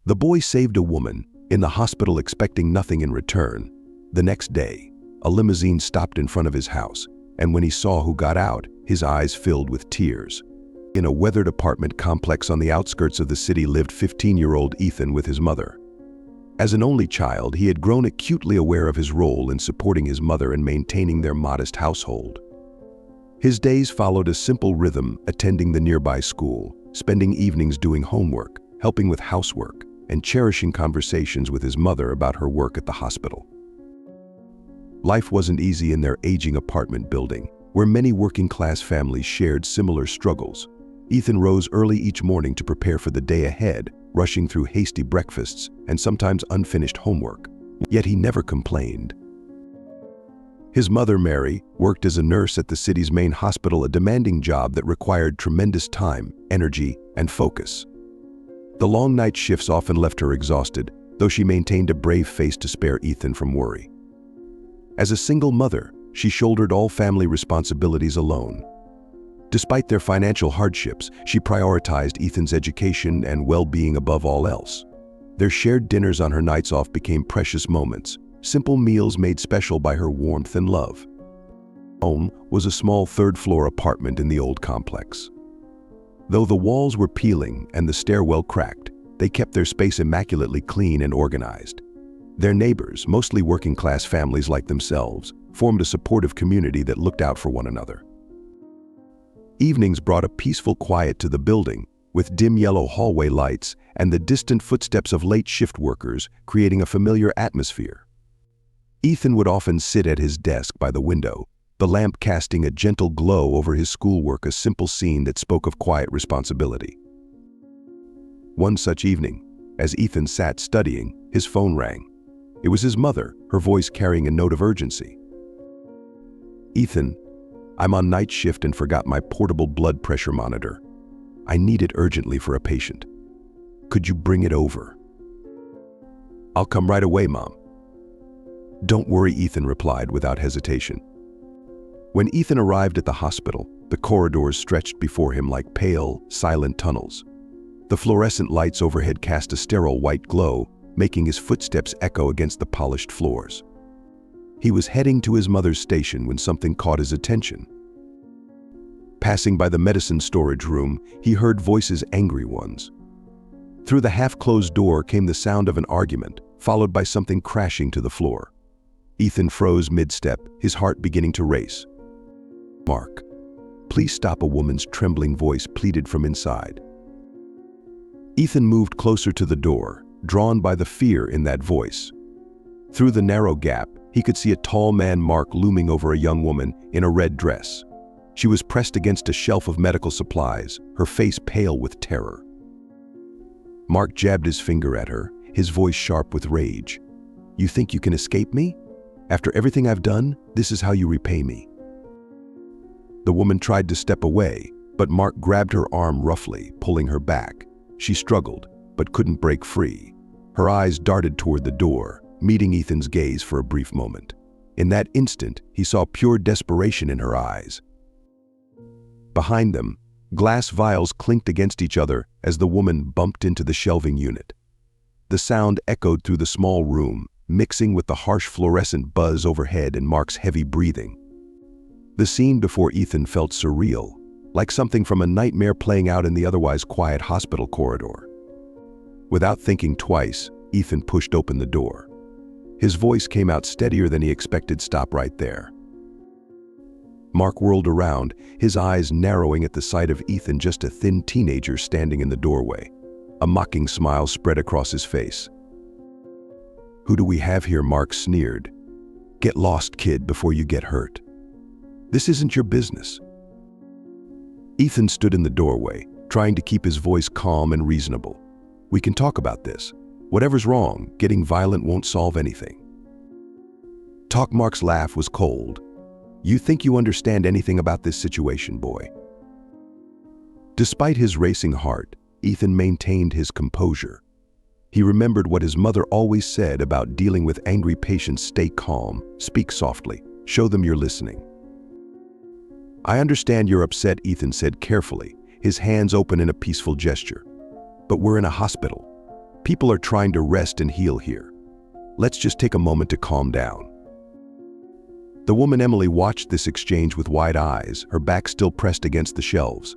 The boy saved a woman in the hospital expecting nothing in return. The next day, a limousine stopped in front of his house, and when he saw who got out, his eyes filled with tears. In a weathered apartment complex on the outskirts of the city lived 15-year-old Ethan with his mother. As an only child, he had grown acutely aware of his role in supporting his mother and maintaining their modest household. His days followed a simple rhythm, attending the nearby school, spending evenings doing homework, helping with housework, and cherishing conversations with his mother about her work at the hospital. Life wasn't easy in their aging apartment building, where many working-class families shared similar struggles. Ethan rose early each morning to prepare for the day ahead, rushing through hasty breakfasts and sometimes unfinished homework. Yet he never complained. His mother, Mary, worked as a nurse at the city's main hospital, a demanding job that required tremendous time, energy, and focus. The long night shifts often left her exhausted, though she maintained a brave face to spare Ethan from worry. As a single mother, she shouldered all family responsibilities alone. Despite their financial hardships, she prioritized Ethan's education and well-being above all else. Their shared dinners on her nights off became precious moments, simple meals made special by her warmth and love. Home was a small third-floor apartment in the old complex. Though the walls were peeling and the stairwell cracked, they kept their space immaculately clean and organized. Their neighbors, mostly working-class families like themselves, formed a supportive community that looked out for one another. Evenings brought a peaceful quiet to the building, with dim yellow hallway lights and the distant footsteps of late shift workers creating a familiar atmosphere. Ethan would often sit at his desk by the window, the lamp casting a gentle glow over his schoolwork, a simple scene that spoke of quiet responsibility. One such evening, as Ethan sat studying, his phone rang. It was his mother, her voice carrying a note of urgency. "Ethan, I'm on night shift and forgot my portable blood pressure monitor. I need it urgently for a patient. Could you bring it over?" "I'll come right away, Mom." "Don't worry," Ethan replied without hesitation. When Ethan arrived at the hospital, the corridors stretched before him like pale, silent tunnels. The fluorescent lights overhead cast a sterile white glow, making his footsteps echo against the polished floors. He was heading to his mother's station when something caught his attention. Passing by the medicine storage room, he heard voices, angry ones. Through the half-closed door came the sound of an argument, followed by something crashing to the floor. Ethan froze mid-step, his heart beginning to race. "Mark, please stop," a woman's trembling voice pleaded from inside. Ethan moved closer to the door, drawn by the fear in that voice. Through the narrow gap, he could see a tall man, Mark, looming over a young woman in a red dress. She was pressed against a shelf of medical supplies, her face pale with terror. Mark jabbed his finger at her, his voice sharp with rage. "You think you can escape me? After everything I've done, this is how you repay me." The woman tried to step away, but Mark grabbed her arm roughly, pulling her back. She struggled, but couldn't break free. Her eyes darted toward the door, meeting Ethan's gaze for a brief moment. In that instant, he saw pure desperation in her eyes. Behind them, glass vials clinked against each other as the woman bumped into the shelving unit. The sound echoed through the small room, mixing with the harsh fluorescent buzz overhead and Mark's heavy breathing. The scene before Ethan felt surreal, like something from a nightmare playing out in the otherwise quiet hospital corridor. Without thinking twice, Ethan pushed open the door. His voice came out steadier than he expected. "Stop right there." Mark whirled around, his eyes narrowing at the sight of Ethan, just a thin teenager standing in the doorway. A mocking smile spread across his face. "Who do we have here?" Mark sneered. "Get lost, kid, before you get hurt. This isn't your business." Ethan stood in the doorway, trying to keep his voice calm and reasonable. "We can talk about this. Whatever's wrong, getting violent won't solve anything." Talk. Mark's laugh was cold. "You think you understand anything about this situation, boy?" Despite his racing heart, Ethan maintained his composure. He remembered what his mother always said about dealing with angry patients: stay calm, speak softly, show them you're listening. "I understand you're upset," Ethan said carefully, his hands open in a peaceful gesture. "But we're in a hospital. People are trying to rest and heal here. Let's just take a moment to calm down." The woman Emily watched this exchange with wide eyes, her back still pressed against the shelves.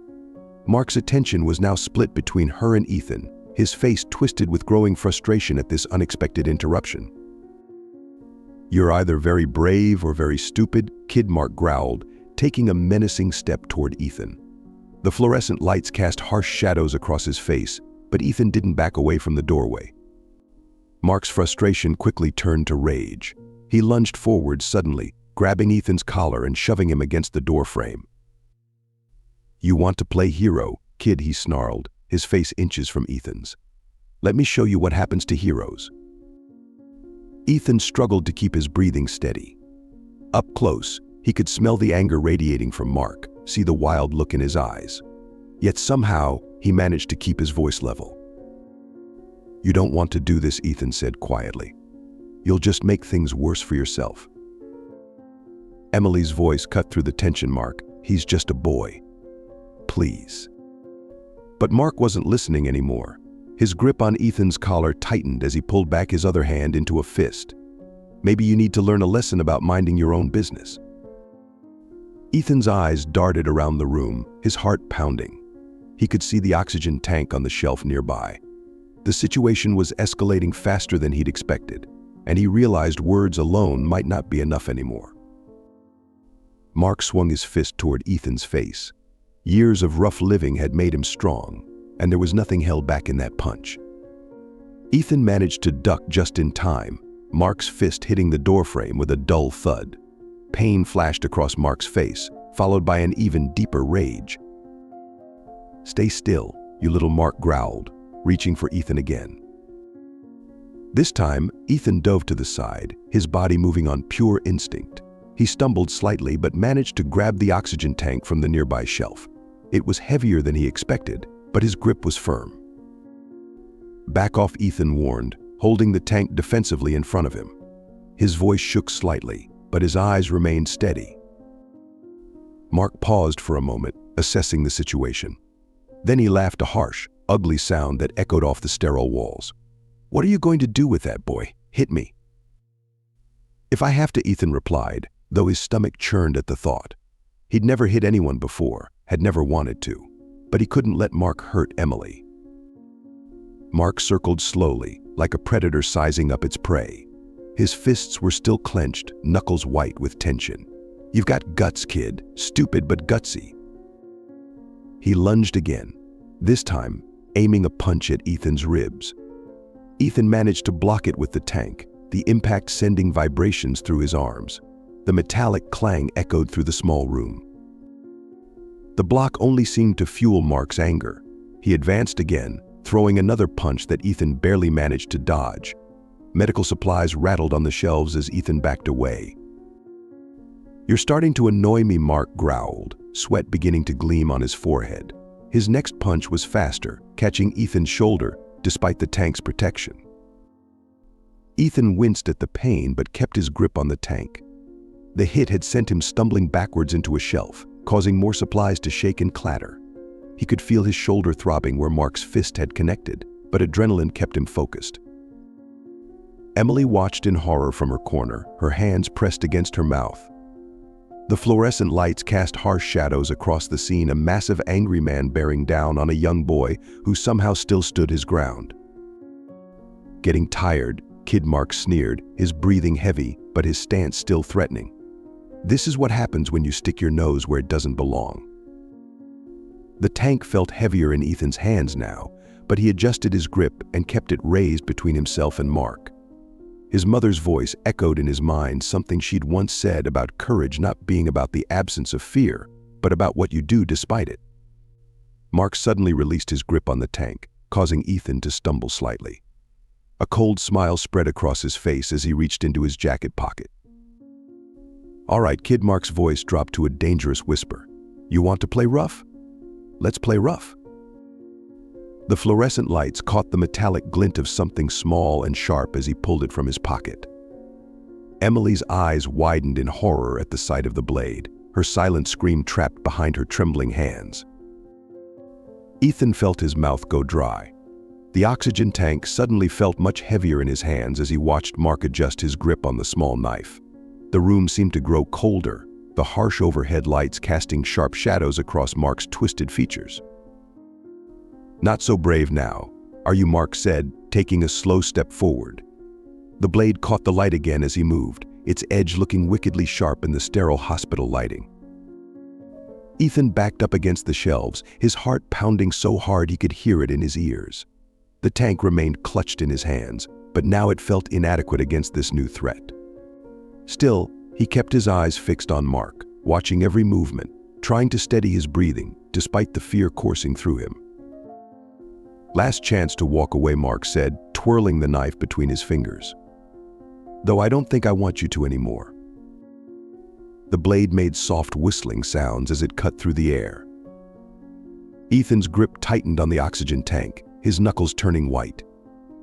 Mark's attention was now split between her and Ethan, his face twisted with growing frustration at this unexpected interruption. "You're either very brave or very stupid," Kid Mark growled, taking a menacing step toward Ethan. The fluorescent lights cast harsh shadows across his face, but Ethan didn't back away from the doorway. Mark's frustration quickly turned to rage. He lunged forward suddenly, grabbing Ethan's collar and shoving him against the doorframe. "You want to play hero, kid," he snarled, his face inches from Ethan's. "Let me show you what happens to heroes." Ethan struggled to keep his breathing steady. Up close, he could smell the anger radiating from Mark, see the wild look in his eyes. Yet somehow, he managed to keep his voice level. "You don't want to do this," Ethan said quietly. "You'll just make things worse for yourself." Emily's voice cut through the tension. "Mark, he's just a boy. Please." But Mark wasn't listening anymore. His grip on Ethan's collar tightened as he pulled back his other hand into a fist. "Maybe you need to learn a lesson about minding your own business." Ethan's eyes darted around the room, his heart pounding. He could see the oxygen tank on the shelf nearby. The situation was escalating faster than he'd expected, and he realized words alone might not be enough anymore. Mark swung his fist toward Ethan's face. Years of rough living had made him strong, and there was nothing held back in that punch. Ethan managed to duck just in time, Mark's fist hitting the doorframe with a dull thud. Pain flashed across Mark's face, followed by an even deeper rage. "Stay still, you little," Mark growled, reaching for Ethan again. This time, Ethan dove to the side, his body moving on pure instinct. He stumbled slightly but managed to grab the oxygen tank from the nearby shelf. It was heavier than he expected, but his grip was firm. "Back off," Ethan warned, holding the tank defensively in front of him. His voice shook slightly, but his eyes remained steady. Mark paused for a moment, assessing the situation. Then he laughed, a harsh, ugly sound that echoed off the sterile walls. "What are you going to do with that, boy? Hit me." "If I have to," Ethan replied, though his stomach churned at the thought. He'd never hit anyone before, had never wanted to, but he couldn't let Mark hurt Emily. Mark circled slowly, like a predator sizing up its prey. His fists were still clenched, knuckles white with tension. "You've got guts, kid. Stupid but gutsy." He lunged again, this time aiming a punch at Ethan's ribs. Ethan managed to block it with the tank, the impact sending vibrations through his arms. The metallic clang echoed through the small room. The block only seemed to fuel Mark's anger. He advanced again, throwing another punch that Ethan barely managed to dodge. Medical supplies rattled on the shelves as Ethan backed away. "You're starting to annoy me," Mark growled, sweat beginning to gleam on his forehead. His next punch was faster, catching Ethan's shoulder despite the tank's protection. Ethan winced at the pain but kept his grip on the tank. The hit had sent him stumbling backwards into a shelf, causing more supplies to shake and clatter. He could feel his shoulder throbbing where Mark's fist had connected, but adrenaline kept him focused. Emily watched in horror from her corner, her hands pressed against her mouth. The fluorescent lights cast harsh shadows across the scene, a massive angry man bearing down on a young boy who somehow still stood his ground. "Getting tired," Kid Mark sneered, his breathing heavy, but his stance still threatening. "This is what happens when you stick your nose where it doesn't belong." The tank felt heavier in Ethan's hands now, but he adjusted his grip and kept it raised between himself and Mark. His mother's voice echoed in his mind, something she'd once said about courage not being about the absence of fear, but about what you do despite it. Mark suddenly released his grip on the tank, causing Ethan to stumble slightly. A cold smile spread across his face as he reached into his jacket pocket. "All right," Kid Mark's voice dropped to a dangerous whisper. "You want to play rough? Let's play rough." The fluorescent lights caught the metallic glint of something small and sharp as he pulled it from his pocket. Emily's eyes widened in horror at the sight of the blade, her silent scream trapped behind her trembling hands. Ethan felt his mouth go dry. The oxygen tank suddenly felt much heavier in his hands as he watched Mark adjust his grip on the small knife. The room seemed to grow colder, the harsh overhead lights casting sharp shadows across Mark's twisted features. "Not so brave now, are you?" Mark said, taking a slow step forward. The blade caught the light again as he moved, its edge looking wickedly sharp in the sterile hospital lighting. Ethan backed up against the shelves, his heart pounding so hard he could hear it in his ears. The tank remained clutched in his hands, but now it felt inadequate against this new threat. Still, he kept his eyes fixed on Mark, watching every movement, trying to steady his breathing, despite the fear coursing through him. "Last chance to walk away," Mark said, twirling the knife between his fingers. "Though I don't think I want you to anymore." The blade made soft whistling sounds as it cut through the air. Ethan's grip tightened on the oxygen tank, his knuckles turning white.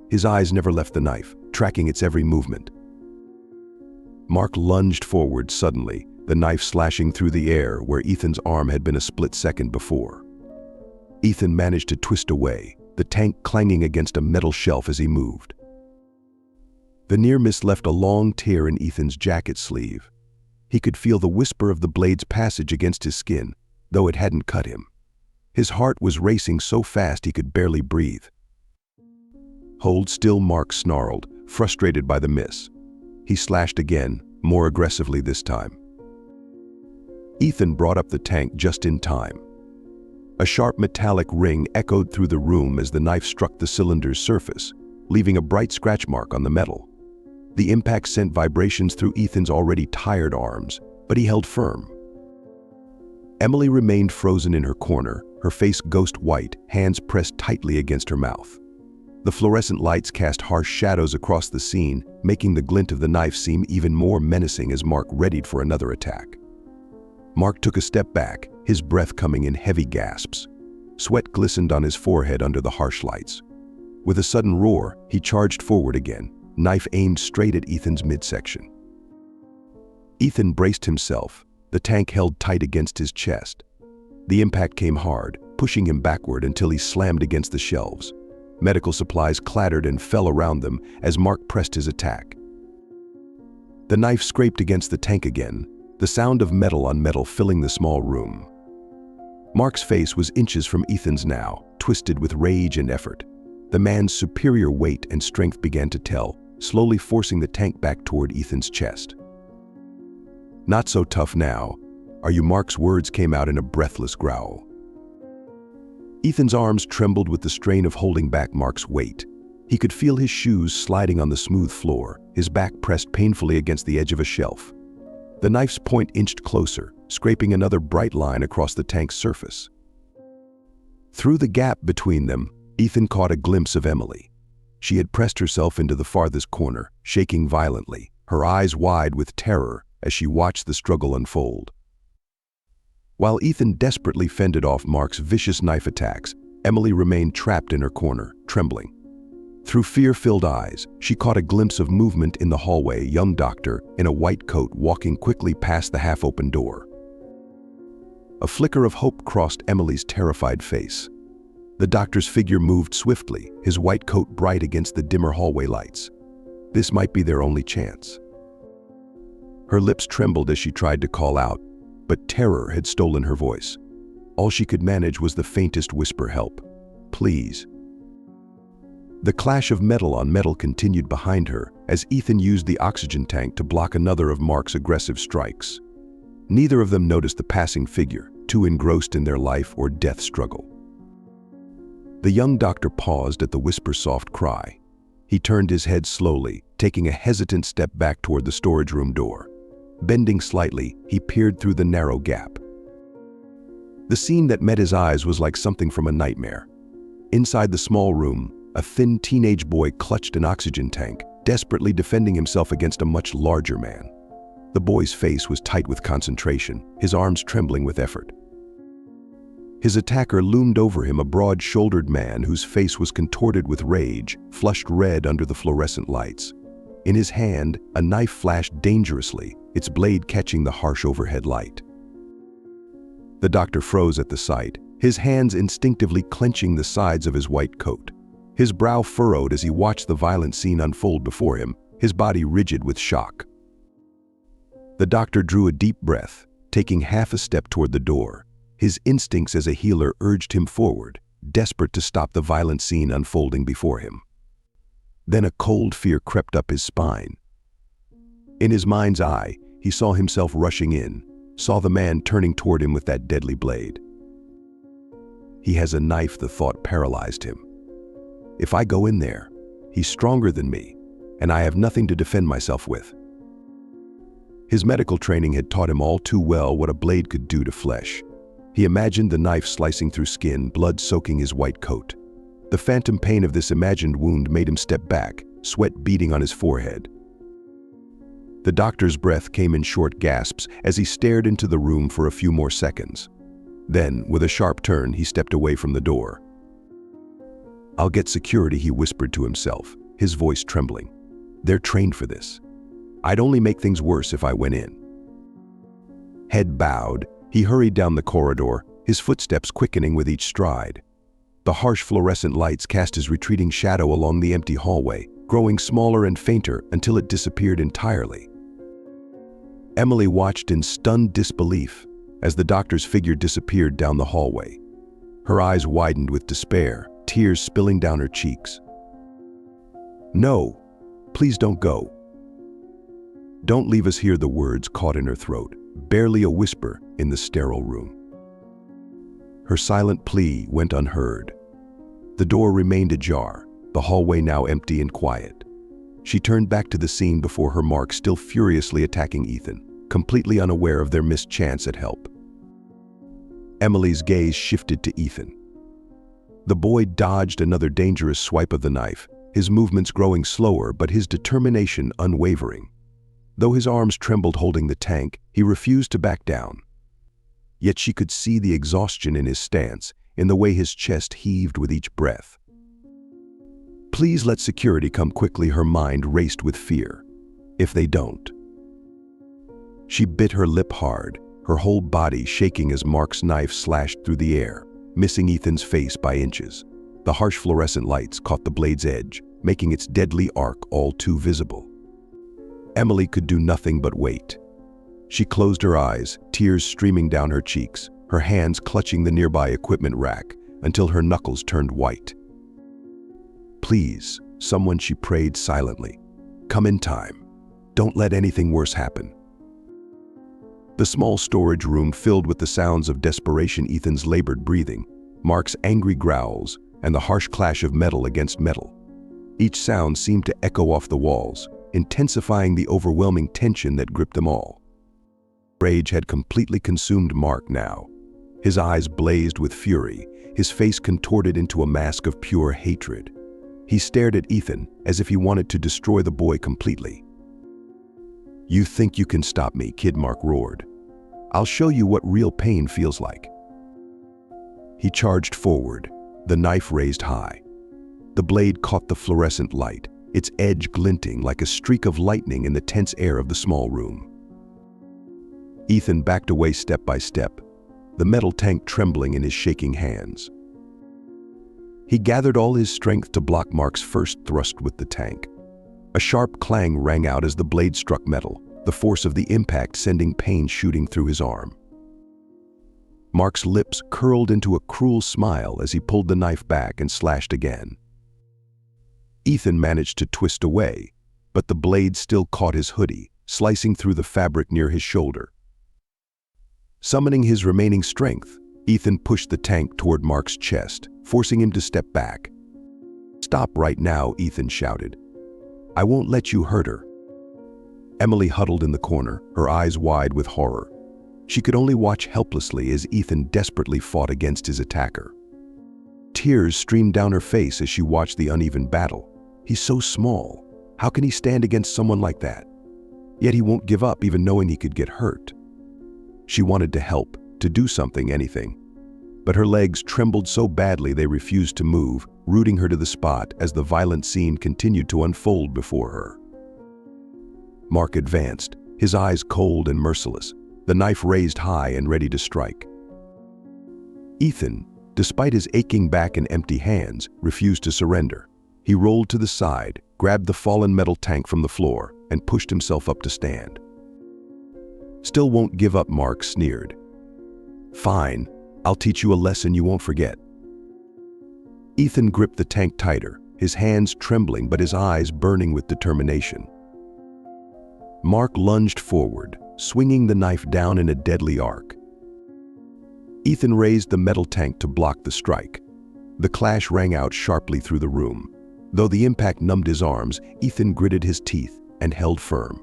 His eyes never left the knife, tracking its every movement. Mark lunged forward suddenly, the knife slashing through the air where Ethan's arm had been a split second before. Ethan managed to twist away, the tank clanging against a metal shelf as he moved. The near miss left a long tear in Ethan's jacket sleeve. He could feel the whisper of the blade's passage against his skin, though it hadn't cut him. His heart was racing so fast he could barely breathe. "Hold still," Mark snarled, frustrated by the miss. He slashed again, more aggressively this time. Ethan brought up the tank just in time. A sharp metallic ring echoed through the room as the knife struck the cylinder's surface, leaving a bright scratch mark on the metal. The impact sent vibrations through Ethan's already tired arms, but he held firm. Emily remained frozen in her corner, her face ghost white, hands pressed tightly against her mouth. The fluorescent lights cast harsh shadows across the scene, making the glint of the knife seem even more menacing as Mark readied for another attack. Mark took a step back, his breath coming in heavy gasps. Sweat glistened on his forehead under the harsh lights. With a sudden roar, he charged forward again, knife aimed straight at Ethan's midsection. Ethan braced himself, the tank held tight against his chest. The impact came hard, pushing him backward until he slammed against the shelves. Medical supplies clattered and fell around them as Mark pressed his attack. The knife scraped against the tank again, the sound of metal on metal filling the small room. Mark's face was inches from Ethan's now, twisted with rage and effort. The man's superior weight and strength began to tell, slowly forcing the tank back toward Ethan's chest. "Not so tough now, are you?" Mark's words came out in a breathless growl. Ethan's arms trembled with the strain of holding back Mark's weight. He could feel his shoes sliding on the smooth floor, his back pressed painfully against the edge of a shelf. The knife's point inched closer, scraping another bright line across the tank's surface. Through the gap between them, Ethan caught a glimpse of Emily. She had pressed herself into the farthest corner, shaking violently, her eyes wide with terror as she watched the struggle unfold. While Ethan desperately fended off Mark's vicious knife attacks, Emily remained trapped in her corner, trembling. Through fear-filled eyes, she caught a glimpse of movement in the hallway, a young doctor in a white coat walking quickly past the half-open door. A flicker of hope crossed Emily's terrified face. The doctor's figure moved swiftly, his white coat bright against the dimmer hallway lights. This might be their only chance. Her lips trembled as she tried to call out, but terror had stolen her voice. All she could manage was the faintest whisper, "Help, please." The clash of metal on metal continued behind her as Ethan used the oxygen tank to block another of Mark's aggressive strikes. Neither of them noticed the passing figure, too engrossed in their life or death struggle. The young doctor paused at the whisper-soft cry. He turned his head slowly, taking a hesitant step back toward the storage room door. Bending slightly, he peered through the narrow gap. The scene that met his eyes was like something from a nightmare. Inside the small room, a thin teenage boy clutched an oxygen tank, desperately defending himself against a much larger man. The boy's face was tight with concentration, his arms trembling with effort. His attacker loomed over him, a broad-shouldered man whose face was contorted with rage, flushed red under the fluorescent lights. In his hand, a knife flashed dangerously, its blade catching the harsh overhead light. The doctor froze at the sight, his hands instinctively clenching the sides of his white coat. His brow furrowed as he watched the violent scene unfold before him, his body rigid with shock. The doctor drew a deep breath, taking half a step toward the door. His instincts as a healer urged him forward, desperate to stop the violent scene unfolding before him. Then a cold fear crept up his spine. In his mind's eye, he saw himself rushing in, saw the man turning toward him with that deadly blade. He has a knife, the thought paralyzed him. If I go in there, he's stronger than me, and I have nothing to defend myself with. His medical training had taught him all too well what a blade could do to flesh. He imagined the knife slicing through skin, blood soaking his white coat. The phantom pain of this imagined wound made him step back, sweat beading on his forehead. The doctor's breath came in short gasps as he stared into the room for a few more seconds. Then, with a sharp turn, he stepped away from the door. "I'll get security," he whispered to himself, his voice trembling. "They're trained for this. I'd only make things worse if I went in." Head bowed, he hurried down the corridor, his footsteps quickening with each stride. The harsh fluorescent lights cast his retreating shadow along the empty hallway, growing smaller and fainter until it disappeared entirely. Emily watched in stunned disbelief as the doctor's figure disappeared down the hallway. Her eyes widened with despair, tears spilling down her cheeks. "No, please don't go. Don't leave us here," the words caught in her throat, barely a whisper in the sterile room. Her silent plea went unheard. The door remained ajar, the hallway now empty and quiet. She turned back to the scene before her, Mark still furiously attacking Ethan, completely unaware of their missed chance at help. Emily's gaze shifted to Ethan. The boy dodged another dangerous swipe of the knife, his movements growing slower but his determination unwavering. Though his arms trembled holding the tank, he refused to back down. Yet she could see the exhaustion in his stance, in the way his chest heaved with each breath. "Please let security come quickly," her mind raced with fear. "If they don't." She bit her lip hard, her whole body shaking as Mark's knife slashed through the air, missing Ethan's face by inches. The harsh fluorescent lights caught the blade's edge, making its deadly arc all too visible. Emily could do nothing but wait. She closed her eyes, tears streaming down her cheeks, her hands clutching the nearby equipment rack until her knuckles turned white. "Please, someone," she prayed silently. "Come in time. Don't let anything worse happen." The small storage room filled with the sounds of desperation, Ethan's labored breathing, Mark's angry growls, and the harsh clash of metal against metal. Each sound seemed to echo off the walls, intensifying the overwhelming tension that gripped them all. Rage had completely consumed Mark now. His eyes blazed with fury, his face contorted into a mask of pure hatred. He stared at Ethan as if he wanted to destroy the boy completely. "You think you can stop me, kid?" Mark roared. "I'll show you what real pain feels like." He charged forward, the knife raised high. The blade caught the fluorescent light, its edge glinting like a streak of lightning in the tense air of the small room. Ethan backed away step by step, the metal tank trembling in his shaking hands. He gathered all his strength to block Mark's first thrust with the tank. A sharp clang rang out as the blade struck metal, the force of the impact sending pain shooting through his arm. Mark's lips curled into a cruel smile as he pulled the knife back and slashed again. Ethan managed to twist away, but the blade still caught his hoodie, slicing through the fabric near his shoulder. Summoning his remaining strength, Ethan pushed the tank toward Mark's chest, forcing him to step back. "Stop right now," Ethan shouted. "I won't let you hurt her." Emily huddled in the corner, her eyes wide with horror. She could only watch helplessly as Ethan desperately fought against his attacker. Tears streamed down her face as she watched the uneven battle. He's so small. How can he stand against someone like that? Yet he won't give up even knowing he could get hurt. She wanted to help, to do something, anything. But her legs trembled so badly they refused to move, rooting her to the spot as the violent scene continued to unfold before her. Mark advanced, his eyes cold and merciless, the knife raised high and ready to strike. "Ethan, despite his aching back and empty hands, refused to surrender. He rolled to the side, grabbed the fallen metal tank from the floor, and pushed himself up to stand. "Still won't give up," Mark sneered. "Fine, I'll teach you a lesson you won't forget." Ethan gripped the tank tighter, his hands trembling but his eyes burning with determination. Mark lunged forward, swinging the knife down in a deadly arc. Ethan raised the metal tank to block the strike. The clash rang out sharply through the room. Though the impact numbed his arms, Ethan gritted his teeth and held firm.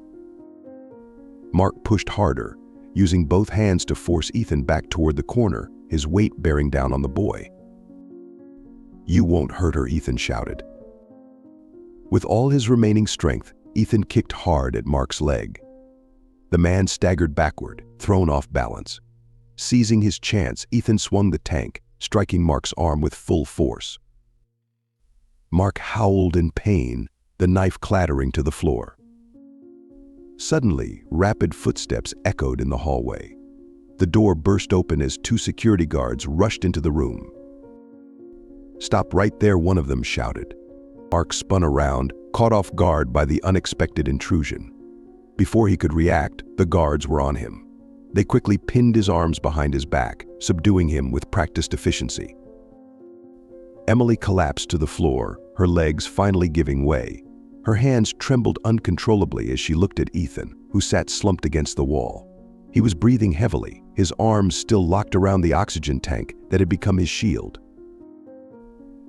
Mark pushed harder, using both hands to force Ethan back toward the corner, his weight bearing down on the boy. "You won't hurt her," Ethan shouted. With all his remaining strength, Ethan kicked hard at Mark's leg. The man staggered backward, thrown off balance. Seizing his chance, Ethan swung the tank, striking Mark's arm with full force. Mark howled in pain, the knife clattering to the floor. Suddenly, rapid footsteps echoed in the hallway. The door burst open as two security guards rushed into the room. "Stop right there," one of them shouted. Mark spun around, caught off guard by the unexpected intrusion. Before he could react, the guards were on him. They quickly pinned his arms behind his back, subduing him with practiced efficiency. Emily collapsed to the floor, her legs finally giving way. Her hands trembled uncontrollably as she looked at Ethan, who sat slumped against the wall. He was breathing heavily, his arms still locked around the oxygen tank that had become his shield.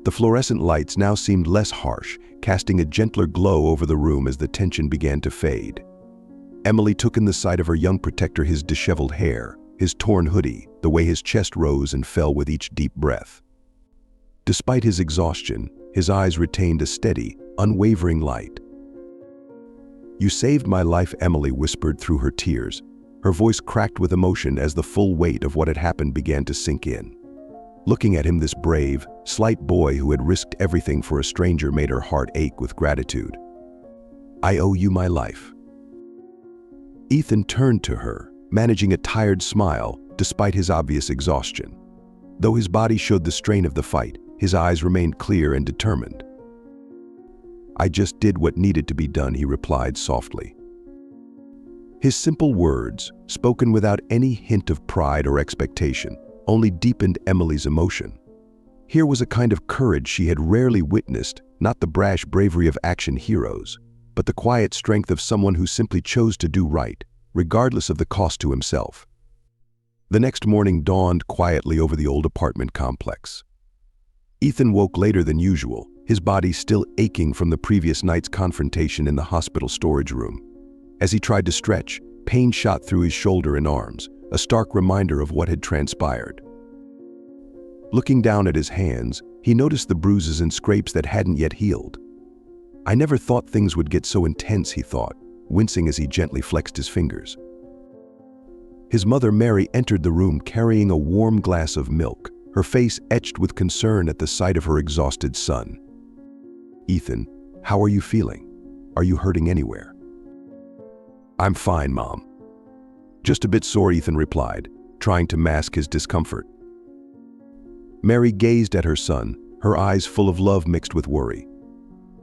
The fluorescent lights now seemed less harsh, casting a gentler glow over the room as the tension began to fade. Emily took in the sight of her young protector, his disheveled hair, his torn hoodie, the way his chest rose and fell with each deep breath. Despite his exhaustion, his eyes retained a steady, unwavering light. "You saved my life," Emily whispered through her tears. Her voice cracked with emotion as the full weight of what had happened began to sink in. Looking at him, this brave, slight boy who had risked everything for a stranger, made her heart ache with gratitude. "I owe you my life." Ethan turned to her, managing a tired smile despite his obvious exhaustion. Though his body showed the strain of the fight, his eyes remained clear and determined. "I just did what needed to be done," he replied softly. His simple words, spoken without any hint of pride or expectation, only deepened Emily's emotion. Here was a kind of courage she had rarely witnessed, not the brash bravery of action heroes, but the quiet strength of someone who simply chose to do right, regardless of the cost to himself. The next morning dawned quietly over the old apartment complex. Ethan woke later than usual, his body still aching from the previous night's confrontation in the hospital storage room. As he tried to stretch, pain shot through his shoulder and arms, a stark reminder of what had transpired. Looking down at his hands, he noticed the bruises and scrapes that hadn't yet healed. "I never thought things would get so intense," he thought, wincing as he gently flexed his fingers. His mother, Mary, entered the room carrying a warm glass of milk, her face etched with concern at the sight of her exhausted son. "Ethan, how are you feeling? Are you hurting anywhere?" "I'm fine, Mom." "Just a bit sore," Ethan replied, trying to mask his discomfort. Mary gazed at her son, her eyes full of love mixed with worry.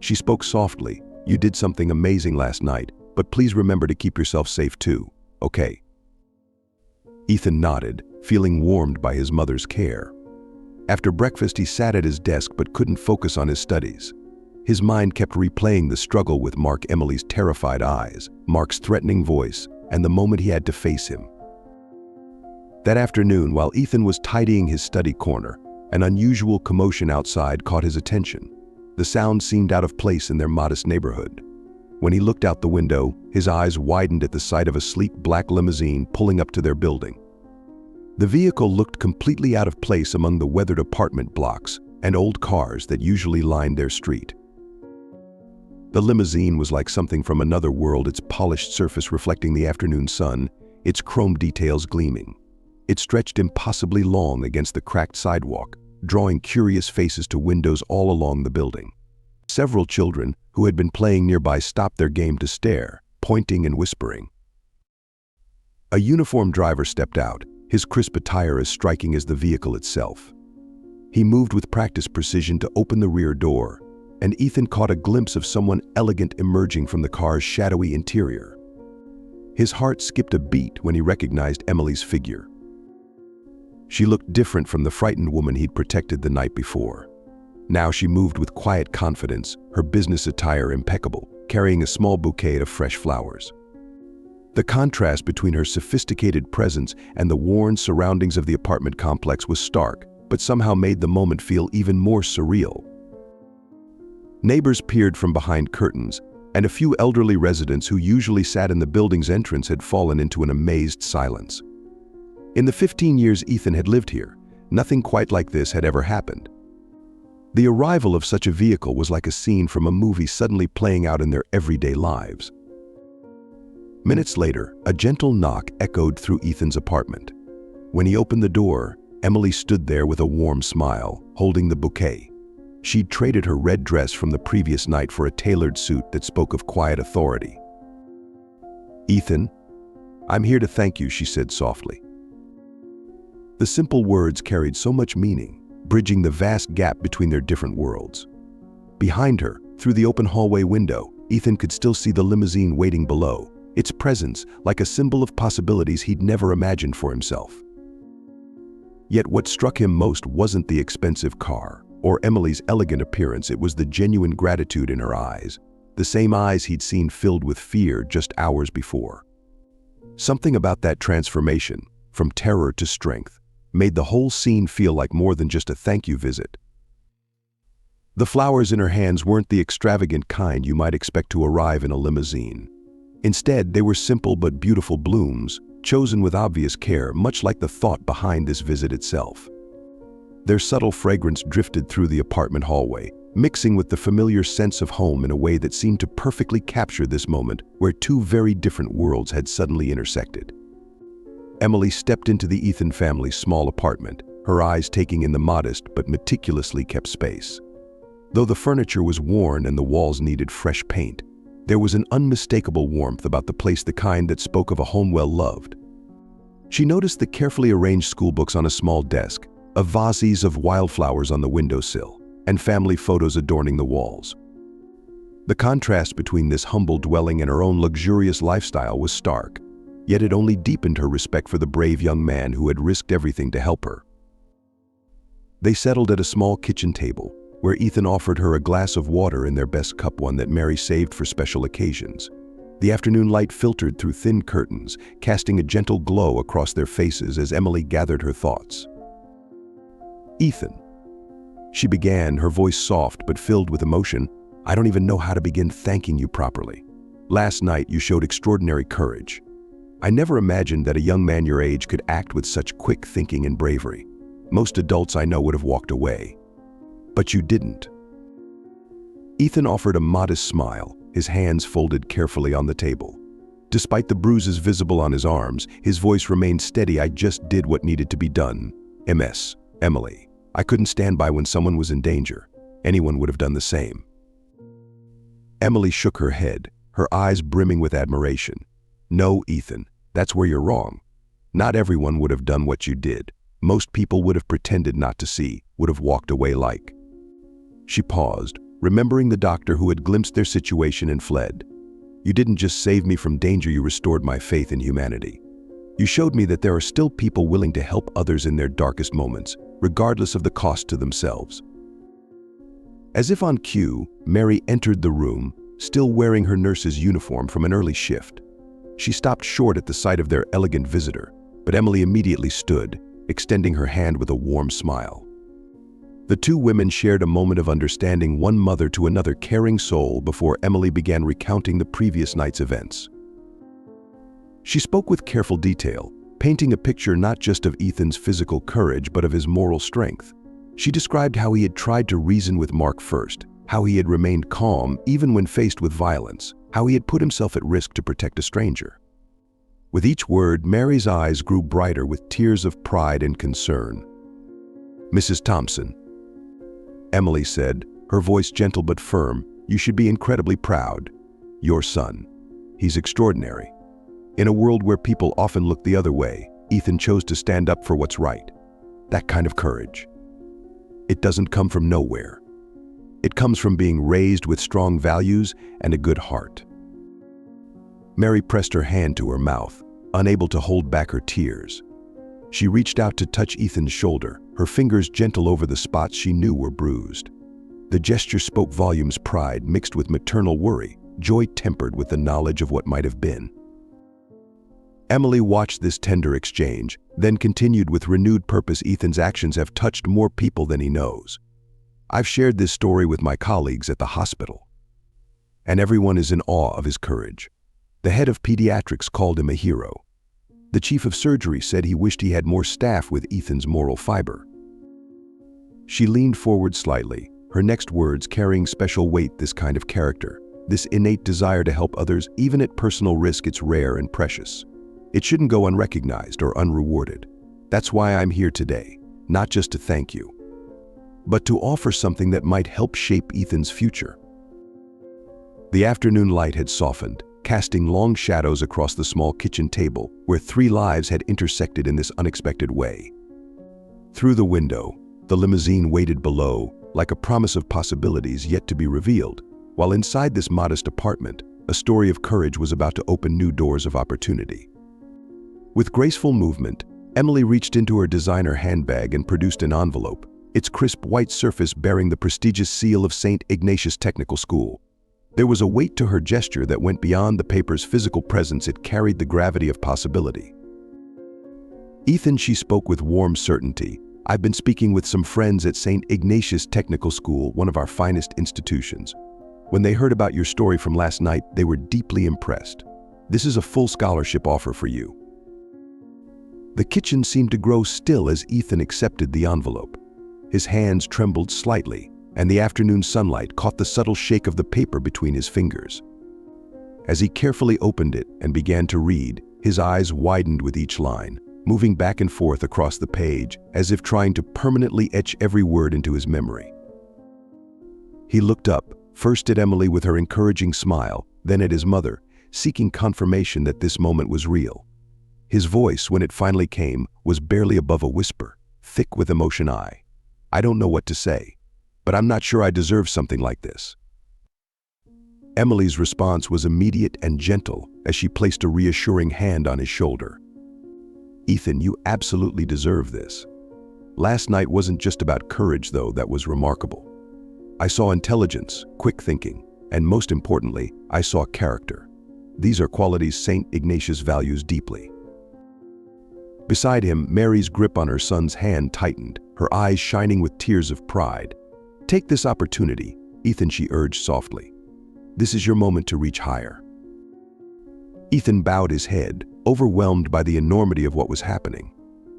She spoke softly, "You did something amazing last night, but please remember to keep yourself safe too, okay?" Ethan nodded, feeling warmed by his mother's care. After breakfast, he sat at his desk but couldn't focus on his studies. His mind kept replaying the struggle with Mark, Emily's terrified eyes, Mark's threatening voice, and the moment he had to face him. That afternoon, while Ethan was tidying his study corner, an unusual commotion outside caught his attention. The sound seemed out of place in their modest neighborhood. When he looked out the window, his eyes widened at the sight of a sleek black limousine pulling up to their building. The vehicle looked completely out of place among the weathered apartment blocks and old cars that usually lined their street. The limousine was like something from another world, its polished surface reflecting the afternoon sun, its chrome details gleaming. It stretched impossibly long against the cracked sidewalk, drawing curious faces to windows all along the building. Several children who had been playing nearby stopped their game to stare, pointing and whispering. A uniformed driver stepped out, his crisp attire as striking as the vehicle itself. He moved with practiced precision to open the rear door, and Ethan caught a glimpse of someone elegant emerging from the car's shadowy interior. His heart skipped a beat when he recognized Emily's figure. She looked different from the frightened woman he'd protected the night before. Now she moved with quiet confidence, her business attire impeccable, carrying a small bouquet of fresh flowers. The contrast between her sophisticated presence and the worn surroundings of the apartment complex was stark, but somehow made the moment feel even more surreal. Neighbors peered from behind curtains, and a few elderly residents who usually sat in the building's entrance had fallen into an amazed silence. In the 15 years Ethan had lived here, nothing quite like this had ever happened. The arrival of such a vehicle was like a scene from a movie suddenly playing out in their everyday lives. Minutes later, a gentle knock echoed through Ethan's apartment. When he opened the door, Emily stood there with a warm smile, holding the bouquet. She'd traded her red dress from the previous night for a tailored suit that spoke of quiet authority. "Ethan, I'm here to thank you," she said softly. The simple words carried so much meaning, bridging the vast gap between their different worlds. Behind her, through the open hallway window, Ethan could still see the limousine waiting below, its presence like a symbol of possibilities he'd never imagined for himself. Yet what struck him most wasn't the expensive car or Emily's elegant appearance, it was the genuine gratitude in her eyes, the same eyes he'd seen filled with fear just hours before. Something about that transformation, from terror to strength, made the whole scene feel like more than just a thank you visit. The flowers in her hands weren't the extravagant kind you might expect to arrive in a limousine. Instead, they were simple but beautiful blooms, chosen with obvious care, much like the thought behind this visit itself. Their subtle fragrance drifted through the apartment hallway, mixing with the familiar sense of home in a way that seemed to perfectly capture this moment where two very different worlds had suddenly intersected. Emily stepped into the Ethan family's small apartment, her eyes taking in the modest but meticulously kept space. Though the furniture was worn and the walls needed fresh paint, there was an unmistakable warmth about the place, the kind that spoke of a home well loved. She noticed the carefully arranged schoolbooks on a small desk, of vases of wildflowers on the windowsill, and family photos adorning the walls. The contrast between this humble dwelling and her own luxurious lifestyle was stark, yet it only deepened her respect for the brave young man who had risked everything to help her. They settled at a small kitchen table, where Ethan offered her a glass of water in their best cup, one that Mary saved for special occasions. The afternoon light filtered through thin curtains, casting a gentle glow across their faces as Emily gathered her thoughts. "Ethan," she began, her voice soft but filled with emotion, "I don't even know how to begin thanking you properly. Last night you showed extraordinary courage. I never imagined that a young man your age could act with such quick thinking and bravery. Most adults I know would have walked away. But you didn't." Ethan offered a modest smile, his hands folded carefully on the table. Despite the bruises visible on his arms, his voice remained steady. "I just did what needed to be done. Emily. I couldn't stand by when someone was in danger. Anyone would have done the same." Emily shook her head, her eyes brimming with admiration. "No, Ethan, that's where you're wrong. Not everyone would have done what you did. Most people would have pretended not to see, would have walked away like." She paused, remembering the doctor who had glimpsed their situation and fled. "You didn't just save me from danger, you restored my faith in humanity. You showed me that there are still people willing to help others in their darkest moments, regardless of the cost to themselves." As if on cue, Mary entered the room, still wearing her nurse's uniform from an early shift. She stopped short at the sight of their elegant visitor, but Emily immediately stood, extending her hand with a warm smile. The two women shared a moment of understanding, one mother to another caring soul, before Emily began recounting the previous night's events. She spoke with careful detail, painting a picture not just of Ethan's physical courage but of his moral strength. She described how he had tried to reason with Mark first, how he had remained calm even when faced with violence, how he had put himself at risk to protect a stranger. With each word, Mary's eyes grew brighter with tears of pride and concern. "Mrs. Thompson," Emily said, her voice gentle but firm, "you should be incredibly proud. Your son. He's extraordinary. In a world where people often look the other way, Ethan chose to stand up for what's right. That kind of courage." it doesn't come from nowhere. It comes from being raised with strong values and a good heart. Mary pressed her hand to her mouth, unable to hold back her tears. She reached out to touch Ethan's shoulder, her fingers gentle over the spots she knew were bruised. The gesture spoke volumes, pride mixed with maternal worry, joy tempered with the knowledge of what might have been. Emily watched this tender exchange, then continued with renewed purpose. Ethan's actions have touched more people than he knows. I've shared this story with my colleagues at the hospital, and everyone is in awe of his courage. The head of pediatrics called him a hero. The chief of surgery said he wished he had more staff with Ethan's moral fiber. She leaned forward slightly, her next words carrying special weight. This kind of character, this innate desire to help others, even at personal risk, it's rare and precious. It shouldn't go unrecognized or unrewarded. That's why I'm here today, not just to thank you, but to offer something that might help shape Ethan's future. The afternoon light had softened, casting long shadows across the small kitchen table where 3 lives had intersected in this unexpected way. Through the window, the limousine waited below, like a promise of possibilities yet to be revealed, while inside this modest apartment, a story of courage was about to open new doors of opportunity. With graceful movement, Emily reached into her designer handbag and produced an envelope, its crisp white surface bearing the prestigious seal of St. Ignatius Technical School. There was a weight to her gesture that went beyond the paper's physical presence. It carried the gravity of possibility. Ethan, she spoke with warm certainty. I've been speaking with some friends at St. Ignatius Technical School, one of our finest institutions. When they heard about your story from last night, they were deeply impressed. This is a full scholarship offer for you. The kitchen seemed to grow still as Ethan accepted the envelope. His hands trembled slightly, and the afternoon sunlight caught the subtle shake of the paper between his fingers. As he carefully opened it and began to read, his eyes widened with each line, moving back and forth across the page as if trying to permanently etch every word into his memory. He looked up, first at Emily with her encouraging smile, then at his mother, seeking confirmation that this moment was real. His voice, when it finally came, was barely above a whisper, thick with emotion. I don't know what to say, but I'm not sure I deserve something like this. Emily's response was immediate and gentle as she placed a reassuring hand on his shoulder. Ethan, you absolutely deserve this. Last night wasn't just about courage, though, that was remarkable. I saw intelligence, quick thinking, and most importantly, I saw character. These are qualities St. Ignatius values deeply. Beside him, Mary's grip on her son's hand tightened, her eyes shining with tears of pride. Take this opportunity, Ethan, she urged softly. This is your moment to reach higher. Ethan bowed his head, overwhelmed by the enormity of what was happening.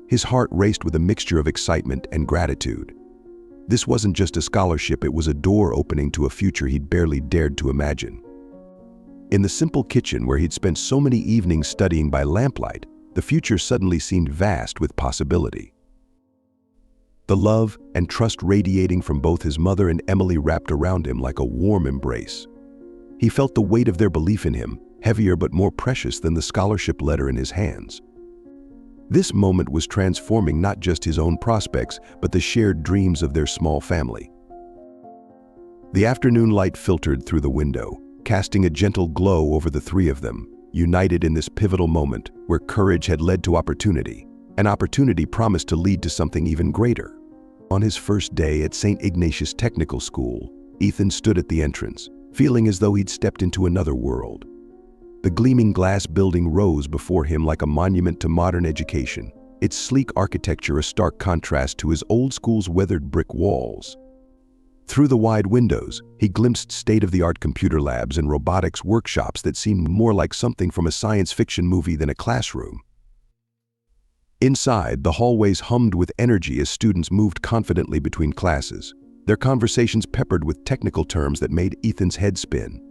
His heart raced with a mixture of excitement and gratitude. This wasn't just a scholarship, it was a door opening to a future he'd barely dared to imagine. In the simple kitchen where he'd spent so many evenings studying by lamplight, the future suddenly seemed vast with possibility. The love and trust radiating from both his mother and Emily wrapped around him like a warm embrace. He felt the weight of their belief in him, heavier but more precious than the scholarship letter in his hands. This moment was transforming not just his own prospects, but the shared dreams of their small family. The afternoon light filtered through the window, casting a gentle glow over the 3 of them, united in this pivotal moment where courage had led to opportunity, and opportunity promised to lead to something even greater. On his first day at St. Ignatius Technical School, Ethan stood at the entrance, feeling as though he'd stepped into another world. The gleaming glass building rose before him like a monument to modern education, its sleek architecture a stark contrast to his old school's weathered brick walls. Through the wide windows, he glimpsed state-of-the-art computer labs and robotics workshops that seemed more like something from a science fiction movie than a classroom. Inside, the hallways hummed with energy as students moved confidently between classes, their conversations peppered with technical terms that made Ethan's head spin.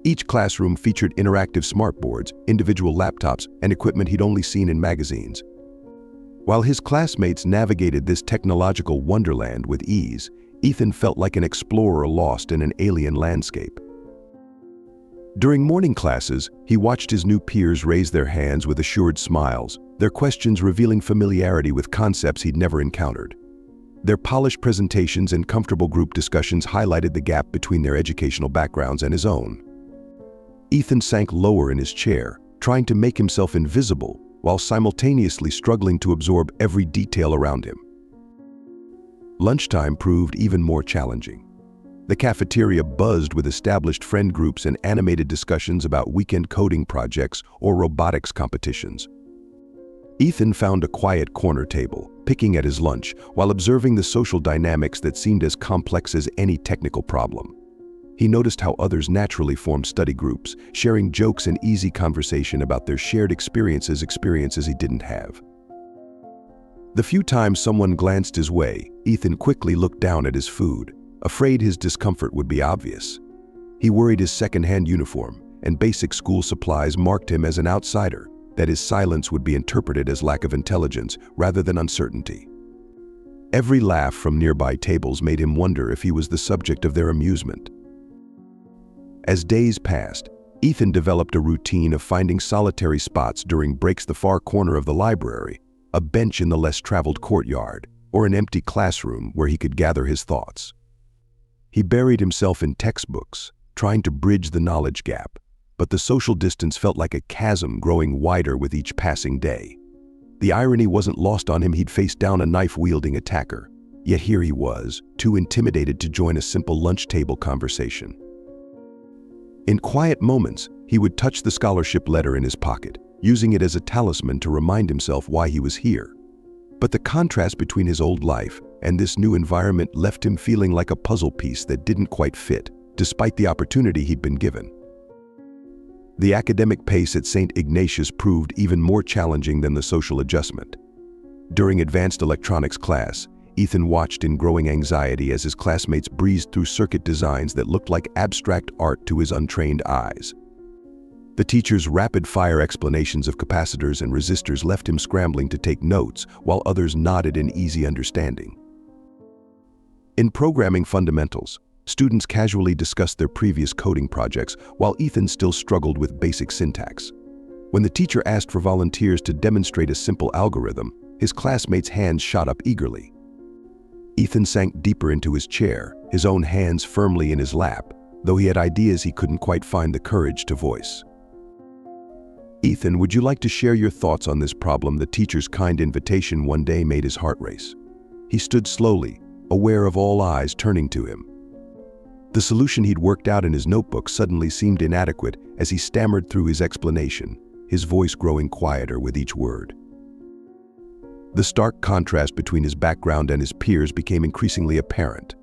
Each classroom featured interactive smartboards, individual laptops, and equipment he'd only seen in magazines. While his classmates navigated this technological wonderland with ease, Ethan felt like an explorer lost in an alien landscape. During morning classes, he watched his new peers raise their hands with assured smiles, their questions revealing familiarity with concepts he'd never encountered. Their polished presentations and comfortable group discussions highlighted the gap between their educational backgrounds and his own. Ethan sank lower in his chair, trying to make himself invisible while simultaneously struggling to absorb every detail around him. Lunchtime proved even more challenging. The cafeteria buzzed with established friend groups and animated discussions about weekend coding projects or robotics competitions. Ethan found a quiet corner table, picking at his lunch while observing the social dynamics that seemed as complex as any technical problem. He noticed how others naturally formed study groups, sharing jokes and easy conversation about their shared experiences he didn't have. The few times someone glanced his way, Ethan quickly looked down at his food, afraid his discomfort would be obvious. He worried his second-hand uniform and basic school supplies marked him as an outsider, that his silence would be interpreted as lack of intelligence rather than uncertainty. Every laugh from nearby tables made him wonder if he was the subject of their amusement. As days passed, Ethan developed a routine of finding solitary spots during breaks, the far corner of the library, a bench in the less traveled courtyard, or an empty classroom where he could gather his thoughts. He buried himself in textbooks, trying to bridge the knowledge gap, but the social distance felt like a chasm growing wider with each passing day. The irony wasn't lost on him. He'd faced down a knife-wielding attacker, yet here he was, too intimidated to join a simple lunch table conversation. In quiet moments, he would touch the scholarship letter in his pocket, using it as a talisman to remind himself why he was here. But the contrast between his old life and this new environment left him feeling like a puzzle piece that didn't quite fit, despite the opportunity he'd been given. The academic pace at St. Ignatius proved even more challenging than the social adjustment. During advanced electronics class, Ethan watched in growing anxiety as his classmates breezed through circuit designs that looked like abstract art to his untrained eyes. The teacher's rapid-fire explanations of capacitors and resistors left him scrambling to take notes, while others nodded in easy understanding. In programming fundamentals, students casually discussed their previous coding projects, while Ethan still struggled with basic syntax. When the teacher asked for volunteers to demonstrate a simple algorithm, his classmates' hands shot up eagerly. Ethan sank deeper into his chair, his own hands firmly in his lap, though he had ideas he couldn't quite find the courage to voice. "Ethan, would you like to share your thoughts on this problem?" The teacher's kind invitation one day made his heart race. He stood slowly, aware of all eyes turning to him. The solution he'd worked out in his notebook suddenly seemed inadequate as he stammered through his explanation, his voice growing quieter with each word. The stark contrast between his background and his peers became increasingly apparent.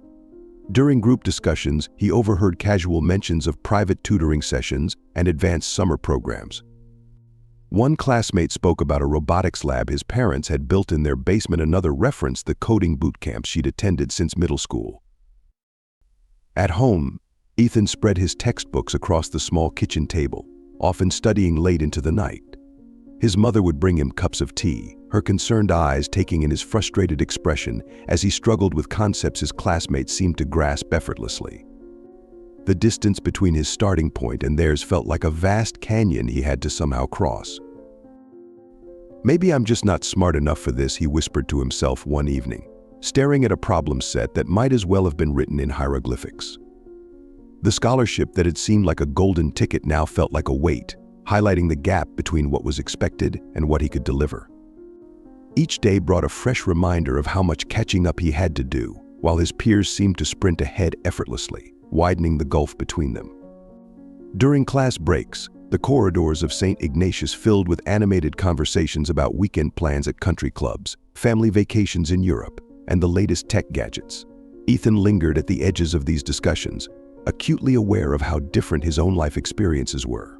During group discussions, he overheard casual mentions of private tutoring sessions and advanced summer programs. One classmate spoke about a robotics lab his parents had built in their basement. Another referenced the coding boot camps she'd attended since middle school. At home, Ethan spread his textbooks across the small kitchen table, often studying late into the night. His mother would bring him cups of tea, her concerned eyes taking in his frustrated expression as he struggled with concepts his classmates seemed to grasp effortlessly. The distance between his starting point and theirs felt like a vast canyon he had to somehow cross. "Maybe I'm just not smart enough for this," he whispered to himself one evening, staring at a problem set that might as well have been written in hieroglyphics. The scholarship that had seemed like a golden ticket now felt like a weight, highlighting the gap between what was expected and what he could deliver. Each day brought a fresh reminder of how much catching up he had to do, while his peers seemed to sprint ahead effortlessly, widening the gulf between them. During class breaks, the corridors of St. Ignatius filled with animated conversations about weekend plans at country clubs, family vacations in Europe, and the latest tech gadgets. Ethan lingered at the edges of these discussions, acutely aware of how different his own life experiences were.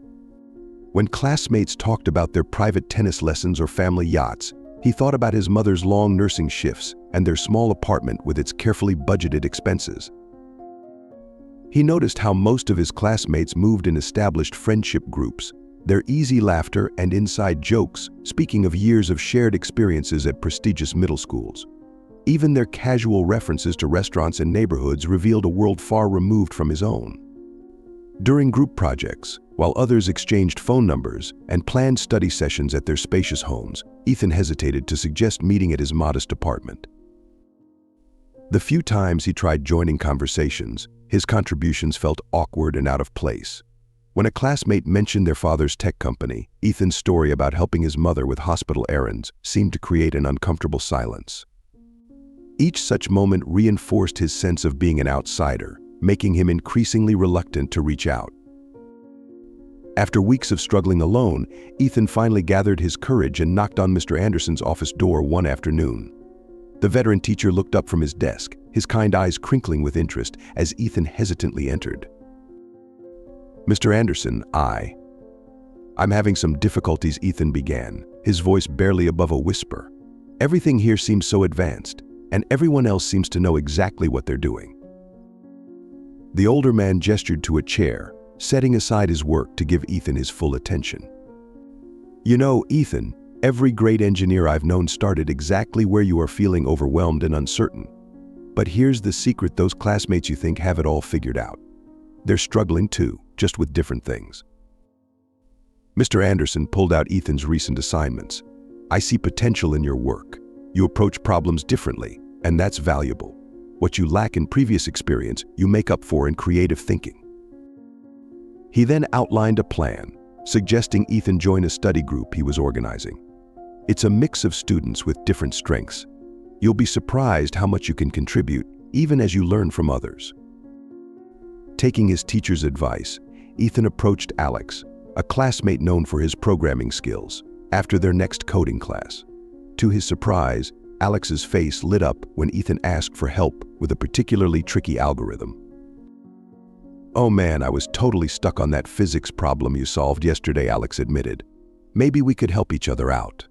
When classmates talked about their private tennis lessons or family yachts, he thought about his mother's long nursing shifts and their small apartment with its carefully budgeted expenses. He noticed how most of his classmates moved in established friendship groups, their easy laughter and inside jokes speaking of years of shared experiences at prestigious middle schools. Even their casual references to restaurants and neighborhoods revealed a world far removed from his own. During group projects, while others exchanged phone numbers and planned study sessions at their spacious homes, Ethan hesitated to suggest meeting at his modest apartment. The few times he tried joining conversations, his contributions felt awkward and out of place. When a classmate mentioned their father's tech company, Ethan's story about helping his mother with hospital errands seemed to create an uncomfortable silence. Each such moment reinforced his sense of being an outsider, making him increasingly reluctant to reach out. After weeks of struggling alone, Ethan finally gathered his courage and knocked on Mr. Anderson's office door one afternoon. The veteran teacher looked up from his desk, his kind eyes crinkling with interest as Ethan hesitantly entered. "Mr. Anderson, I'm having some difficulties," Ethan began, his voice barely above a whisper. "Everything here seems so advanced, and everyone else seems to know exactly what they're doing." The older man gestured to a chair, setting aside his work to give Ethan his full attention. "You know, Ethan, every great engineer I've known started exactly where you are, feeling overwhelmed and uncertain. But here's the secret: those classmates you think have it all figured out. They're struggling too, just with different things." Mr. Anderson pulled out Ethan's recent assignments. "I see potential in your work. You approach problems differently, and that's valuable. What you lack in previous experience, you make up for in creative thinking." He then outlined a plan, suggesting Ethan join a study group he was organizing. "It's a mix of students with different strengths. You'll be surprised how much you can contribute, even as you learn from others." Taking his teacher's advice, Ethan approached Alex, a classmate known for his programming skills, after their next coding class. To his surprise, Alex's face lit up when Ethan asked for help with a particularly tricky algorithm. "Oh man, I was totally stuck on that physics problem you solved yesterday," Alex admitted. "Maybe we could help each other out."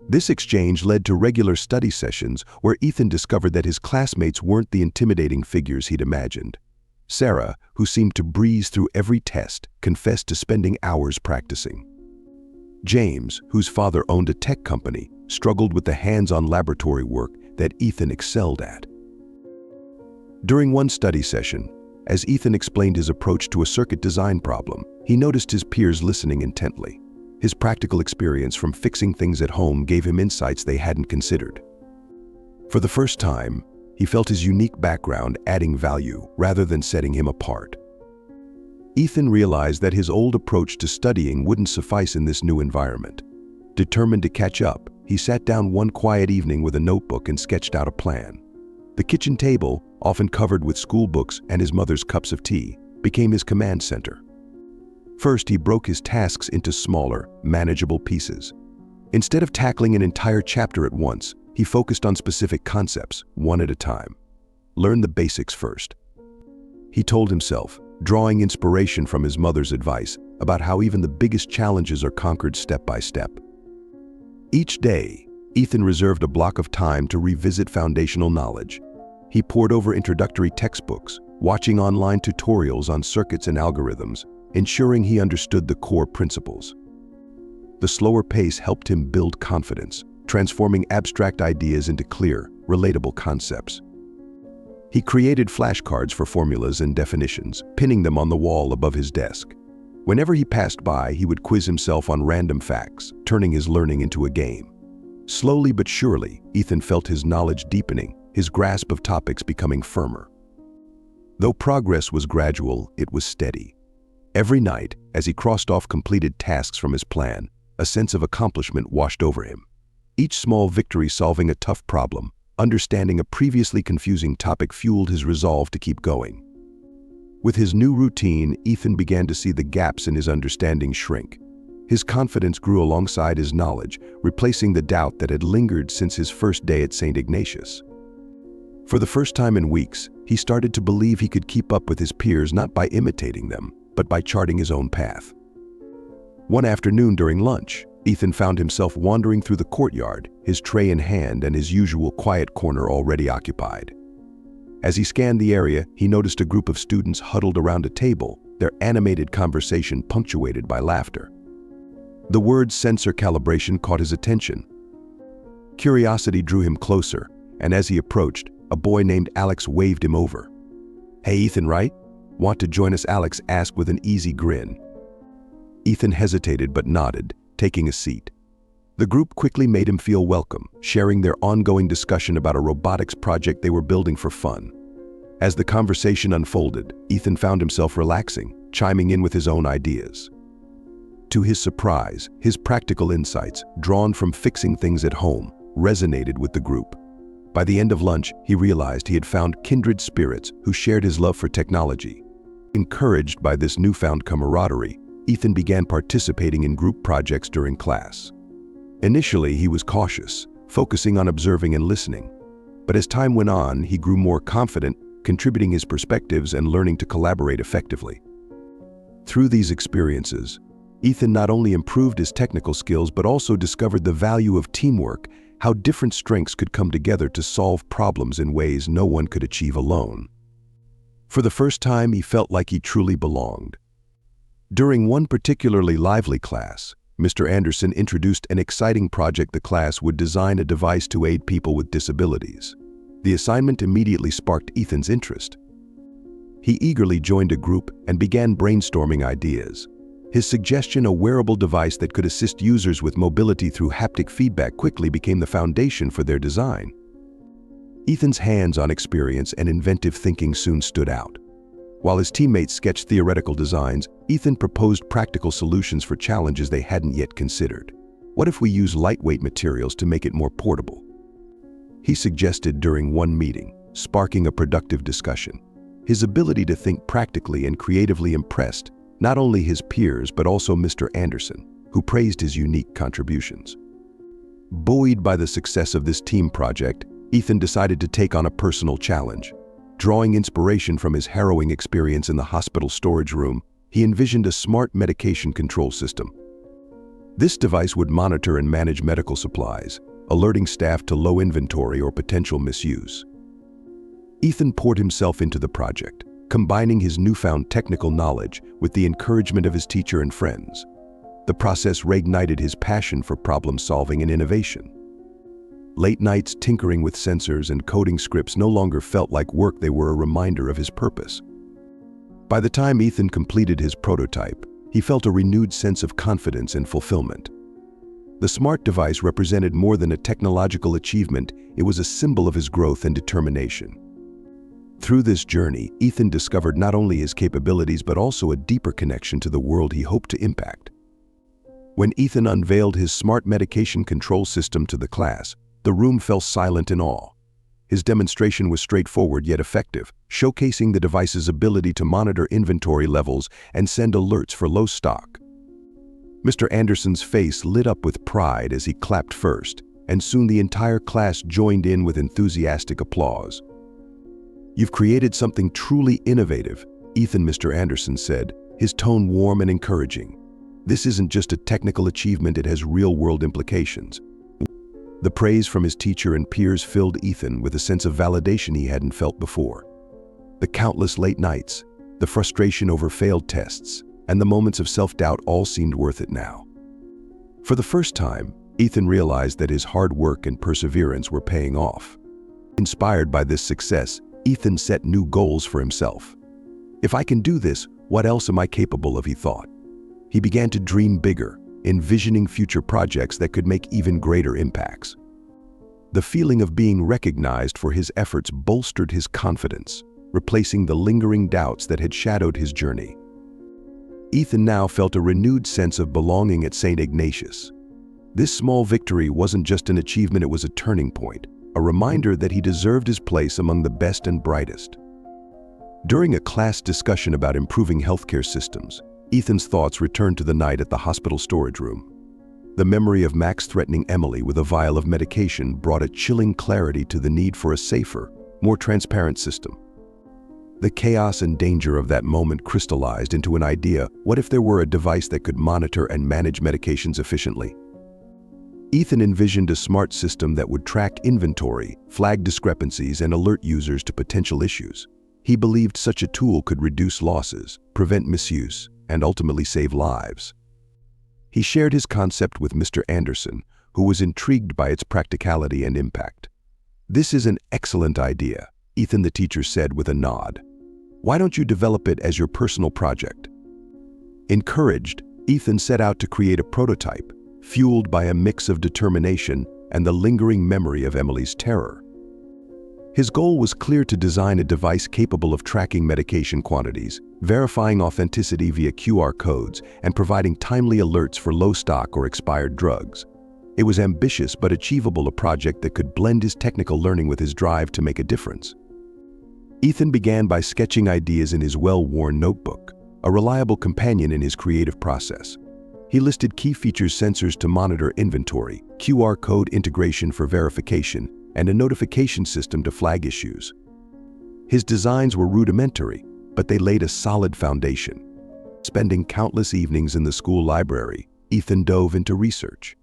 This exchange led to regular study sessions where Ethan discovered that his classmates weren't the intimidating figures he'd imagined. Sarah, who seemed to breeze through every test, confessed to spending hours practicing. James, whose father owned a tech company, struggled with the hands-on laboratory work that Ethan excelled at. During one study session, as Ethan explained his approach to a circuit design problem, he noticed his peers listening intently. His practical experience from fixing things at home gave him insights they hadn't considered. For the first time, he felt his unique background adding value rather than setting him apart. Ethan realized that his old approach to studying wouldn't suffice in this new environment. Determined to catch up, he sat down one quiet evening with a notebook and sketched out a plan. The kitchen table, often covered with school books and his mother's cups of tea, became his command center. First, he broke his tasks into smaller, manageable pieces. Instead of tackling an entire chapter at once, he focused on specific concepts, one at a time. Learn the basics first, he told himself, drawing inspiration from his mother's advice about how even the biggest challenges are conquered step by step. Each day, Ethan reserved a block of time to revisit foundational knowledge. He pored over introductory textbooks, watching online tutorials on circuits and algorithms, ensuring he understood the core principles. The slower pace helped him build confidence, transforming abstract ideas into clear, relatable concepts. He created flashcards for formulas and definitions, pinning them on the wall above his desk. Whenever he passed by, he would quiz himself on random facts, turning his learning into a game. Slowly but surely, Ethan felt his knowledge deepening, his grasp of topics becoming firmer. Though progress was gradual, it was steady. Every night, as he crossed off completed tasks from his plan, a sense of accomplishment washed over him. Each small victory solving a tough problem, understanding a previously confusing topic fueled his resolve to keep going. With his new routine, Ethan began to see the gaps in his understanding shrink. His confidence grew alongside his knowledge, replacing the doubt that had lingered since his first day at St. Ignatius. For the first time in weeks, he started to believe he could keep up with his peers not by imitating them, but by charting his own path. One afternoon during lunch, Ethan found himself wandering through the courtyard, his tray in hand and his usual quiet corner already occupied. As he scanned the area, he noticed a group of students huddled around a table, their animated conversation punctuated by laughter. The word sensor calibration caught his attention. Curiosity drew him closer, and as he approached, a boy named Alex waved him over. "Hey, Ethan, right? Want to join us?" Alex asked with an easy grin. Ethan hesitated but nodded, taking a seat. The group quickly made him feel welcome, sharing their ongoing discussion about a robotics project they were building for fun. As the conversation unfolded, Ethan found himself relaxing, chiming in with his own ideas. To his surprise, his practical insights, drawn from fixing things at home, resonated with the group. By the end of lunch, he realized he had found kindred spirits who shared his love for technology. Encouraged by this newfound camaraderie, Ethan began participating in group projects during class. Initially, he was cautious, focusing on observing and listening. But as time went on, he grew more confident, contributing his perspectives and learning to collaborate effectively. Through these experiences, Ethan not only improved his technical skills but also discovered the value of teamwork, how different strengths could come together to solve problems in ways no one could achieve alone. For the first time, he felt like he truly belonged. During one particularly lively class, Mr. Anderson introduced an exciting project. The class would design a device to aid people with disabilities. The assignment immediately sparked Ethan's interest. He eagerly joined a group and began brainstorming ideas. His suggestion, a wearable device that could assist users with mobility through haptic feedback, quickly became the foundation for their design. Ethan's hands-on experience and inventive thinking soon stood out. While his teammates sketched theoretical designs, Ethan proposed practical solutions for challenges they hadn't yet considered. What if we use lightweight materials to make it more portable? He suggested during one meeting, sparking a productive discussion. His ability to think practically and creatively impressed not only his peers but also Mr. Anderson, who praised his unique contributions. Buoyed by the success of this team project, Ethan decided to take on a personal challenge. Drawing inspiration from his harrowing experience in the hospital storage room, he envisioned a smart medication control system. This device would monitor and manage medical supplies, alerting staff to low inventory or potential misuse. Ethan poured himself into the project, combining his newfound technical knowledge with the encouragement of his teacher and friends. The process reignited his passion for problem-solving and innovation. Late nights tinkering with sensors and coding scripts no longer felt like work. They were a reminder of his purpose. By the time Ethan completed his prototype, he felt a renewed sense of confidence and fulfillment. The smart device represented more than a technological achievement. It was a symbol of his growth and determination. Through this journey, Ethan discovered not only his capabilities but also a deeper connection to the world he hoped to impact. When Ethan unveiled his smart medication control system to the class, the room fell silent in awe. His demonstration was straightforward yet effective, showcasing the device's ability to monitor inventory levels and send alerts for low stock. Mr. Anderson's face lit up with pride as he clapped first, and soon the entire class joined in with enthusiastic applause. "You've created something truly innovative," Ethan, Mr. Anderson said, his tone warm and encouraging. "This isn't just a technical achievement, it has real-world implications." The praise from his teacher and peers filled Ethan with a sense of validation he hadn't felt before. The countless late nights, the frustration over failed tests, and the moments of self-doubt all seemed worth it now. For the first time, Ethan realized that his hard work and perseverance were paying off. Inspired by this success, Ethan set new goals for himself. "If I can do this, what else am I capable of?" he thought. He began to dream bigger, envisioning future projects that could make even greater impacts. The feeling of being recognized for his efforts bolstered his confidence, replacing the lingering doubts that had shadowed his journey. Ethan now felt a renewed sense of belonging at St. Ignatius. This small victory wasn't just an achievement, it was a turning point, a reminder that he deserved his place among the best and brightest. During a class discussion about improving healthcare systems, Ethan's thoughts returned to the night at the hospital storage room. The memory of Max threatening Emily with a vial of medication brought a chilling clarity to the need for a safer, more transparent system. The chaos and danger of that moment crystallized into an idea: what if there were a device that could monitor and manage medications efficiently? Ethan envisioned a smart system that would track inventory, flag discrepancies, and alert users to potential issues. He believed such a tool could reduce losses, prevent misuse, and ultimately save lives. He shared his concept with Mr. Anderson, who was intrigued by its practicality and impact. "This is an excellent idea," Ethan, the teacher, said with a nod. "Why don't you develop it as your personal project?" Encouraged, Ethan set out to create a prototype, fueled by a mix of determination and the lingering memory of Emily's terror. His goal was clear: to design a device capable of tracking medication quantities, verifying authenticity via QR codes, and providing timely alerts for low stock or expired drugs. It was ambitious but achievable, a project that could blend his technical learning with his drive to make a difference. Ethan began by sketching ideas in his well-worn notebook, a reliable companion in his creative process. He listed key features: sensors to monitor inventory, QR code integration for verification, and a notification system to flag issues. His designs were rudimentary, but they laid a solid foundation. Spending countless evenings in the school library, Ethan dove into research.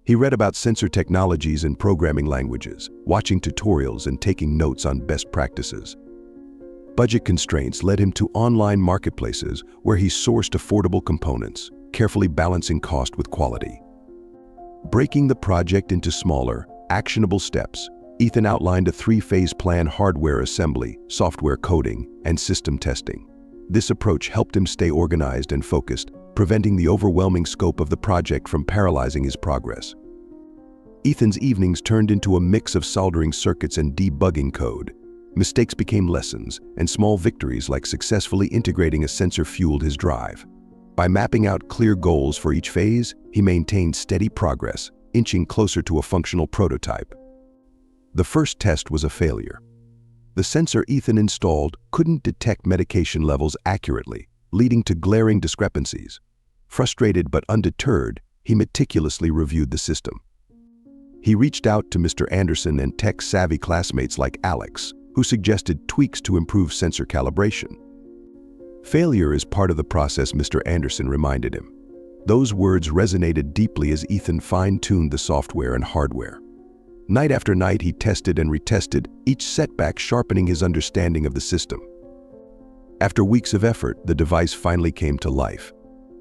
He read about sensor technologies and programming languages, watching tutorials and taking notes on best practices. Budget constraints led him to online marketplaces where he sourced affordable components, carefully balancing cost with quality. Breaking the project into smaller, actionable steps, Ethan outlined a 3-phase plan: hardware assembly, software coding, and system testing. This approach helped him stay organized and focused, preventing the overwhelming scope of the project from paralyzing his progress. Ethan's evenings turned into a mix of soldering circuits and debugging code. Mistakes became lessons, and small victories like successfully integrating a sensor fueled his drive. By mapping out clear goals for each phase, he maintained steady progress, inching closer to a functional prototype. The first test was a failure. The sensor Ethan installed couldn't detect medication levels accurately, leading to glaring discrepancies. Frustrated but undeterred, he meticulously reviewed the system. He reached out to Mr. Anderson and tech-savvy classmates like Alex, who suggested tweaks to improve sensor calibration. "Failure is part of the process," Mr. Anderson reminded him. Those words resonated deeply as Ethan fine-tuned the software and hardware. Night after night, he tested and retested, each setback sharpening his understanding of the system. After weeks of effort, the device finally came to life.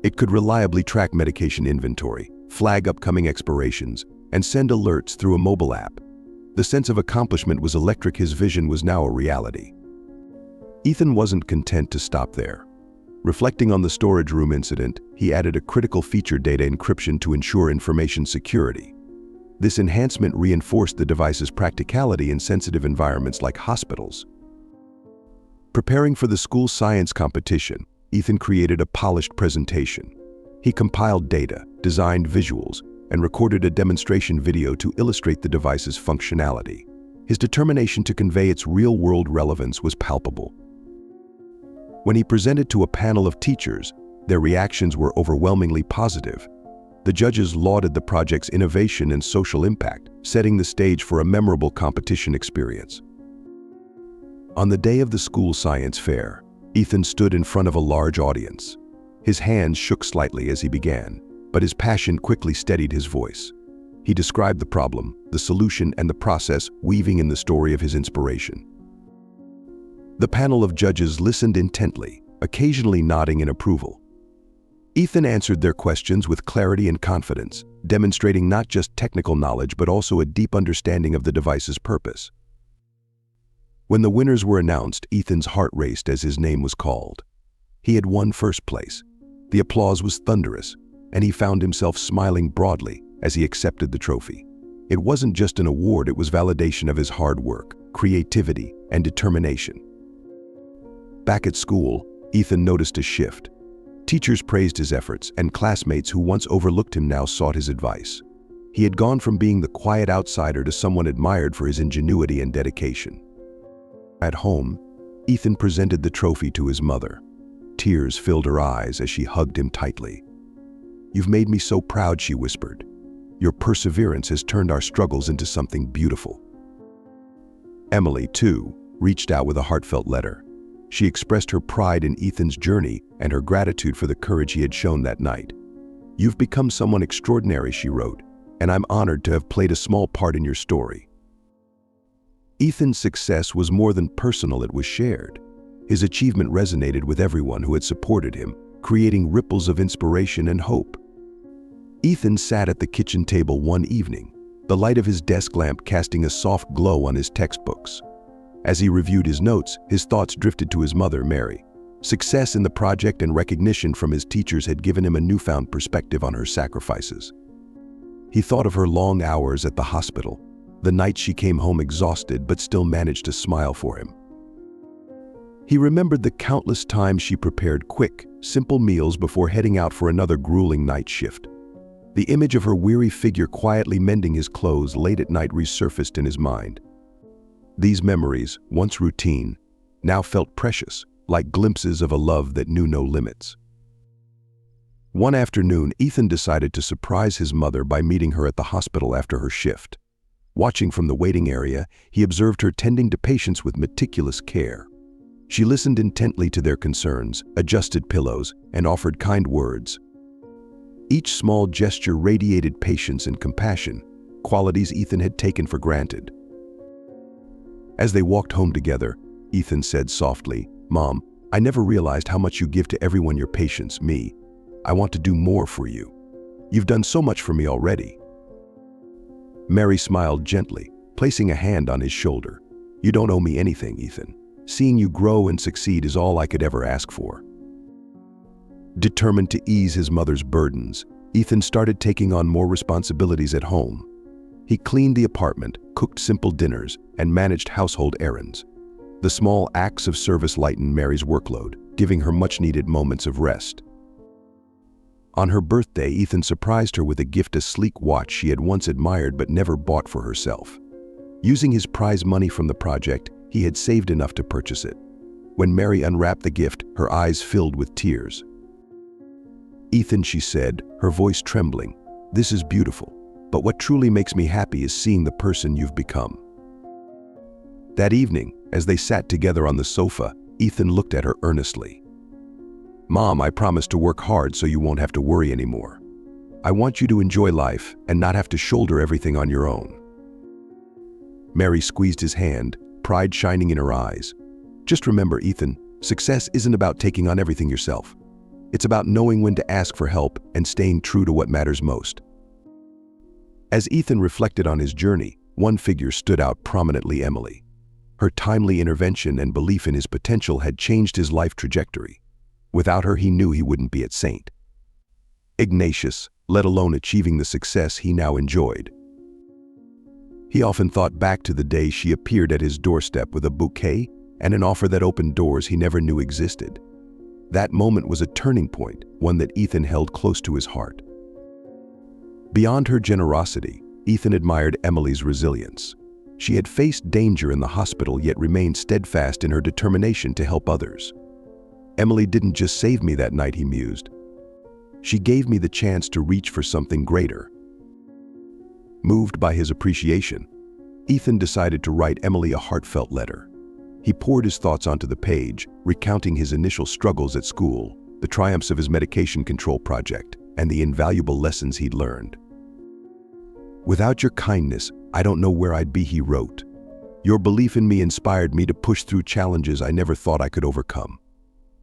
It could reliably track medication inventory, flag upcoming expirations, and send alerts through a mobile app. The sense of accomplishment was electric. His vision was now a reality. Ethan wasn't content to stop there. Reflecting on the storage room incident, he added a critical feature: data encryption, to ensure information security. This enhancement reinforced the device's practicality in sensitive environments like hospitals. Preparing for the school science competition, Ethan created a polished presentation. He compiled data, designed visuals, and recorded a demonstration video to illustrate the device's functionality. His determination to convey its real-world relevance was palpable. When he presented to a panel of teachers, their reactions were overwhelmingly positive. The judges lauded the project's innovation and social impact, setting the stage for a memorable competition experience. On the day of the school science fair, Ethan stood in front of a large audience. His hands shook slightly as he began, but his passion quickly steadied his voice. He described the problem, the solution, and the process, weaving in the story of his inspiration. The panel of judges listened intently, occasionally nodding in approval. Ethan answered their questions with clarity and confidence, demonstrating not just technical knowledge but also a deep understanding of the device's purpose. When the winners were announced, Ethan's heart raced as his name was called. He had won first place. The applause was thunderous, and he found himself smiling broadly as he accepted the trophy. It wasn't just an award, it was validation of his hard work, creativity, and determination. Back at school, Ethan noticed a shift. Teachers praised his efforts, and classmates who once overlooked him now sought his advice. He had gone from being the quiet outsider to someone admired for his ingenuity and dedication. At home, Ethan presented the trophy to his mother. Tears filled her eyes as she hugged him tightly. "You've made me so proud," she whispered. "Your perseverance has turned our struggles into something beautiful." Emily, too, reached out with a heartfelt letter. She expressed her pride in Ethan's journey and her gratitude for the courage he had shown that night. "You've become someone extraordinary," she wrote, "and I'm honored to have played a small part in your story." Ethan's success was more than personal, it was shared. His achievement resonated with everyone who had supported him, creating ripples of inspiration and hope. Ethan sat at the kitchen table one evening, the light of his desk lamp casting a soft glow on his textbooks. As he reviewed his notes, his thoughts drifted to his mother, Mary. Success in the project and recognition from his teachers had given him a newfound perspective on her sacrifices. He thought of her long hours at the hospital, the nights she came home exhausted but still managed to smile for him. He remembered the countless times she prepared quick, simple meals before heading out for another grueling night shift. The image of her weary figure quietly mending his clothes late at night resurfaced in his mind. These memories, once routine, now felt precious, like glimpses of a love that knew no limits. One afternoon, Ethan decided to surprise his mother by meeting her at the hospital after her shift. Watching from the waiting area, he observed her tending to patients with meticulous care. She listened intently to their concerns, adjusted pillows, and offered kind words. Each small gesture radiated patience and compassion, qualities Ethan had taken for granted. As they walked home together, Ethan said softly, "Mom, I never realized how much you give to everyone, your patients, me. I want to do more for you. You've done so much for me already." Mary smiled gently, placing a hand on his shoulder. "You don't owe me anything, Ethan. Seeing you grow and succeed is all I could ever ask for." Determined to ease his mother's burdens, Ethan started taking on more responsibilities at home. He cleaned the apartment, cooked simple dinners, and managed household errands. The small acts of service lightened Mary's workload, giving her much-needed moments of rest. On her birthday, Ethan surprised her with a gift, a sleek watch she had once admired but never bought for herself. Using his prize money from the project, he had saved enough to purchase it. When Mary unwrapped the gift, her eyes filled with tears. "Ethan," she said, her voice trembling, "this is beautiful, but what truly makes me happy is seeing the person you've become." That evening, as they sat together on the sofa, Ethan looked at her earnestly. "Mom, I promise to work hard so you won't have to worry anymore. I want you to enjoy life and not have to shoulder everything on your own." Mary squeezed his hand, pride shining in her eyes. "Just remember, Ethan, success isn't about taking on everything yourself. It's about knowing when to ask for help and staying true to what matters most." As Ethan reflected on his journey, one figure stood out prominently: Emily. Her timely intervention and belief in his potential had changed his life trajectory. Without her, he knew he wouldn't be at St. Ignatius, let alone achieving the success he now enjoyed. He often thought back to the day she appeared at his doorstep with a bouquet and an offer that opened doors he never knew existed. That moment was a turning point, one that Ethan held close to his heart. Beyond her generosity, Ethan admired Emily's resilience. She had faced danger in the hospital yet remained steadfast in her determination to help others. "Emily didn't just save me that night," he mused. "She gave me the chance to reach for something greater." Moved by his appreciation, Ethan decided to write Emily a heartfelt letter. He poured his thoughts onto the page, recounting his initial struggles at school, the triumphs of his medication control project, and the invaluable lessons he'd learned. "Without your kindness, I don't know where I'd be," he wrote. "Your belief in me inspired me to push through challenges I never thought I could overcome.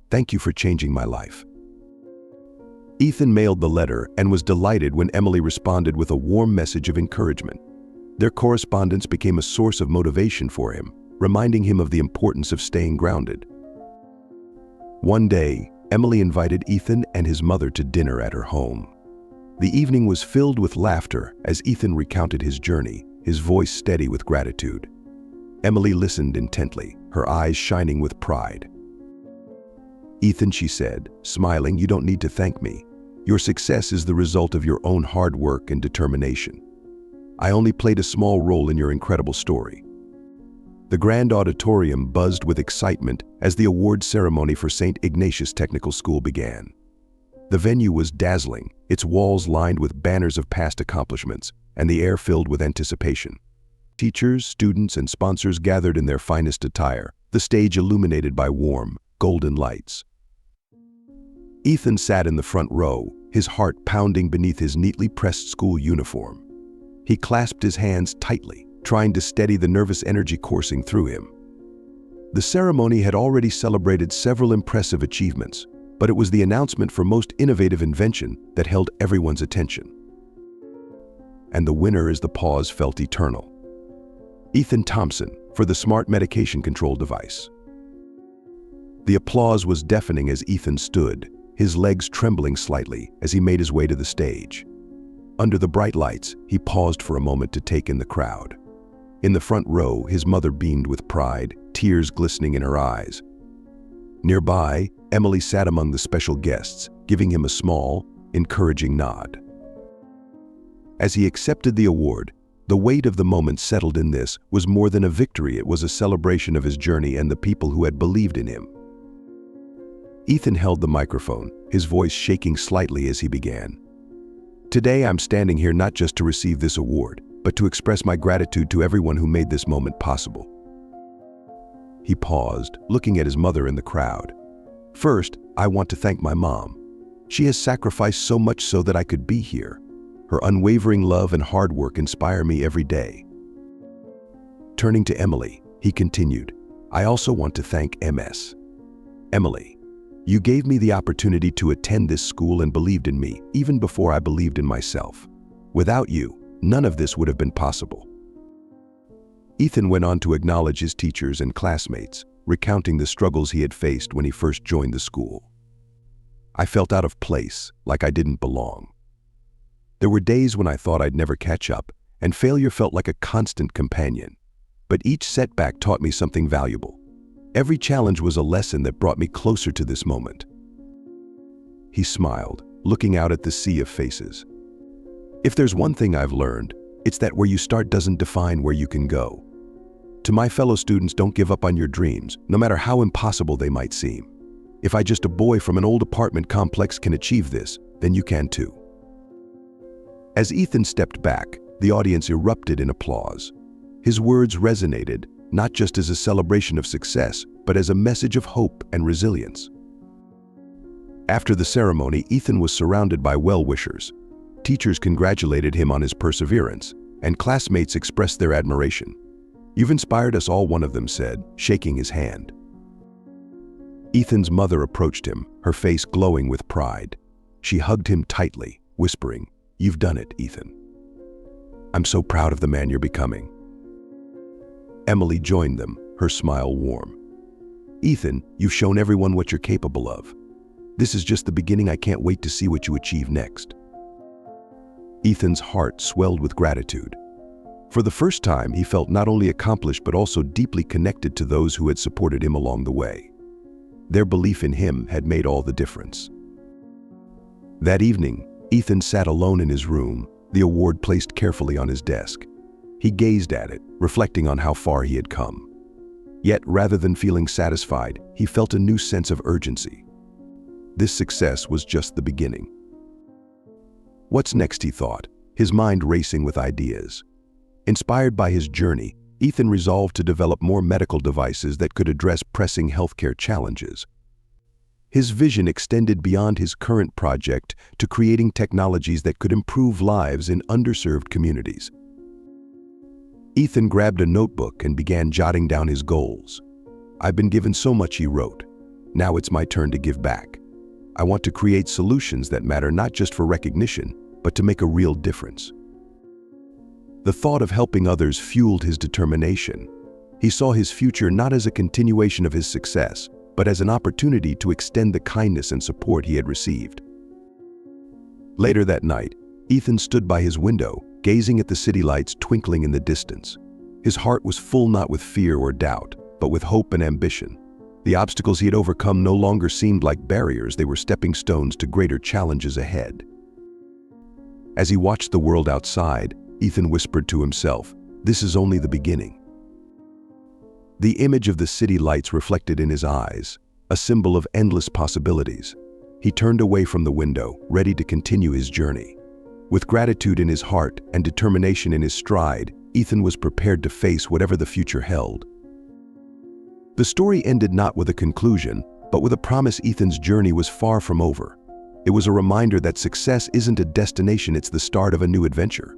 Thank you for changing my life." Ethan mailed the letter and was delighted when Emily responded with a warm message of encouragement. Their correspondence became a source of motivation for him, reminding him of the importance of staying grounded. One day, Emily invited Ethan and his mother to dinner at her home. The evening was filled with laughter as Ethan recounted his journey, his voice steady with gratitude. Emily listened intently, her eyes shining with pride. "Ethan," she said, smiling, "you don't need to thank me. Your success is the result of your own hard work and determination. I only played a small role in your incredible story." The grand auditorium buzzed with excitement as the award ceremony for St. Ignatius Technical School began. The venue was dazzling, its walls lined with banners of past accomplishments, and the air filled with anticipation. Teachers, students, and sponsors gathered in their finest attire, the stage illuminated by warm, golden lights. Ethan sat in the front row, his heart pounding beneath his neatly pressed school uniform. He clasped his hands tightly, trying to steady the nervous energy coursing through him. The ceremony had already celebrated several impressive achievements, but it was the announcement for most innovative invention that held everyone's attention. And the winner, as the pause felt eternal. Ethan Thompson, for the smart medication control device. The applause was deafening as Ethan stood, his legs trembling slightly as he made his way to the stage. Under the bright lights, he paused for a moment to take in the crowd. In the front row, his mother beamed with pride, tears glistening in her eyes. Nearby, Emily sat among the special guests, giving him a small, encouraging nod. As he accepted the award, the weight of the moment settled in. This was more than a victory, it was a celebration of his journey and the people who had believed in him. Ethan held the microphone, his voice shaking slightly as he began. Today I'm standing here not just to receive this award, but to express my gratitude to everyone who made this moment possible. He paused, looking at his mother in the crowd. First, I want to thank my mom. She has sacrificed so much so that I could be here. Her unwavering love and hard work inspire me every day. Turning to Emily, he continued, I also want to thank Ms. Emily, you gave me the opportunity to attend this school and believed in me, even before I believed in myself. Without you, none of this would have been possible. Ethan went on to acknowledge his teachers and classmates, recounting the struggles he had faced when he first joined the school. I felt out of place, like I didn't belong. There were days when I thought I'd never catch up, and failure felt like a constant companion. But each setback taught me something valuable. Every challenge was a lesson that brought me closer to this moment. He smiled, looking out at the sea of faces. If there's one thing I've learned, it's that where you start doesn't define where you can go. To my fellow students, don't give up on your dreams, no matter how impossible they might seem. If just a boy from an old apartment complex can achieve this, then you can too. As Ethan stepped back, the audience erupted in applause. His words resonated, not just as a celebration of success, but as a message of hope and resilience. After the ceremony, Ethan was surrounded by well-wishers. Teachers congratulated him on his perseverance, and classmates expressed their admiration. You've inspired us all, one of them said, shaking his hand. Ethan's mother approached him, her face glowing with pride. She hugged him tightly, whispering, You've done it, Ethan. I'm so proud of the man you're becoming. Emily joined them, her smile warm. Ethan, you've shown everyone what you're capable of. This is just the beginning. I can't wait to see what you achieve next. Ethan's heart swelled with gratitude. For the first time, he felt not only accomplished but also deeply connected to those who had supported him along the way. Their belief in him had made all the difference. That evening, Ethan sat alone in his room, the award placed carefully on his desk. He gazed at it, reflecting on how far he had come. Yet, rather than feeling satisfied, he felt a new sense of urgency. This success was just the beginning. What's next, he thought, his mind racing with ideas. Inspired by his journey, Ethan resolved to develop more medical devices that could address pressing healthcare challenges. His vision extended beyond his current project to creating technologies that could improve lives in underserved communities. Ethan grabbed a notebook and began jotting down his goals. I've been given so much, he wrote. Now it's my turn to give back. I want to create solutions that matter not just for recognition, but to make a real difference. The thought of helping others fueled his determination. He saw his future not as a continuation of his success, but as an opportunity to extend the kindness and support he had received. Later that night, Ethan stood by his window, gazing at the city lights twinkling in the distance. His heart was full not with fear or doubt, but with hope and ambition. The obstacles he had overcome no longer seemed like barriers, they were stepping stones to greater challenges ahead. As he watched the world outside, Ethan whispered to himself, "This is only the beginning." The image of the city lights reflected in his eyes, a symbol of endless possibilities. He turned away from the window, ready to continue his journey. With gratitude in his heart and determination in his stride, Ethan was prepared to face whatever the future held. The story ended not with a conclusion, but with a promise. Ethan's journey was far from over. It was a reminder that success isn't a destination, it's the start of a new adventure.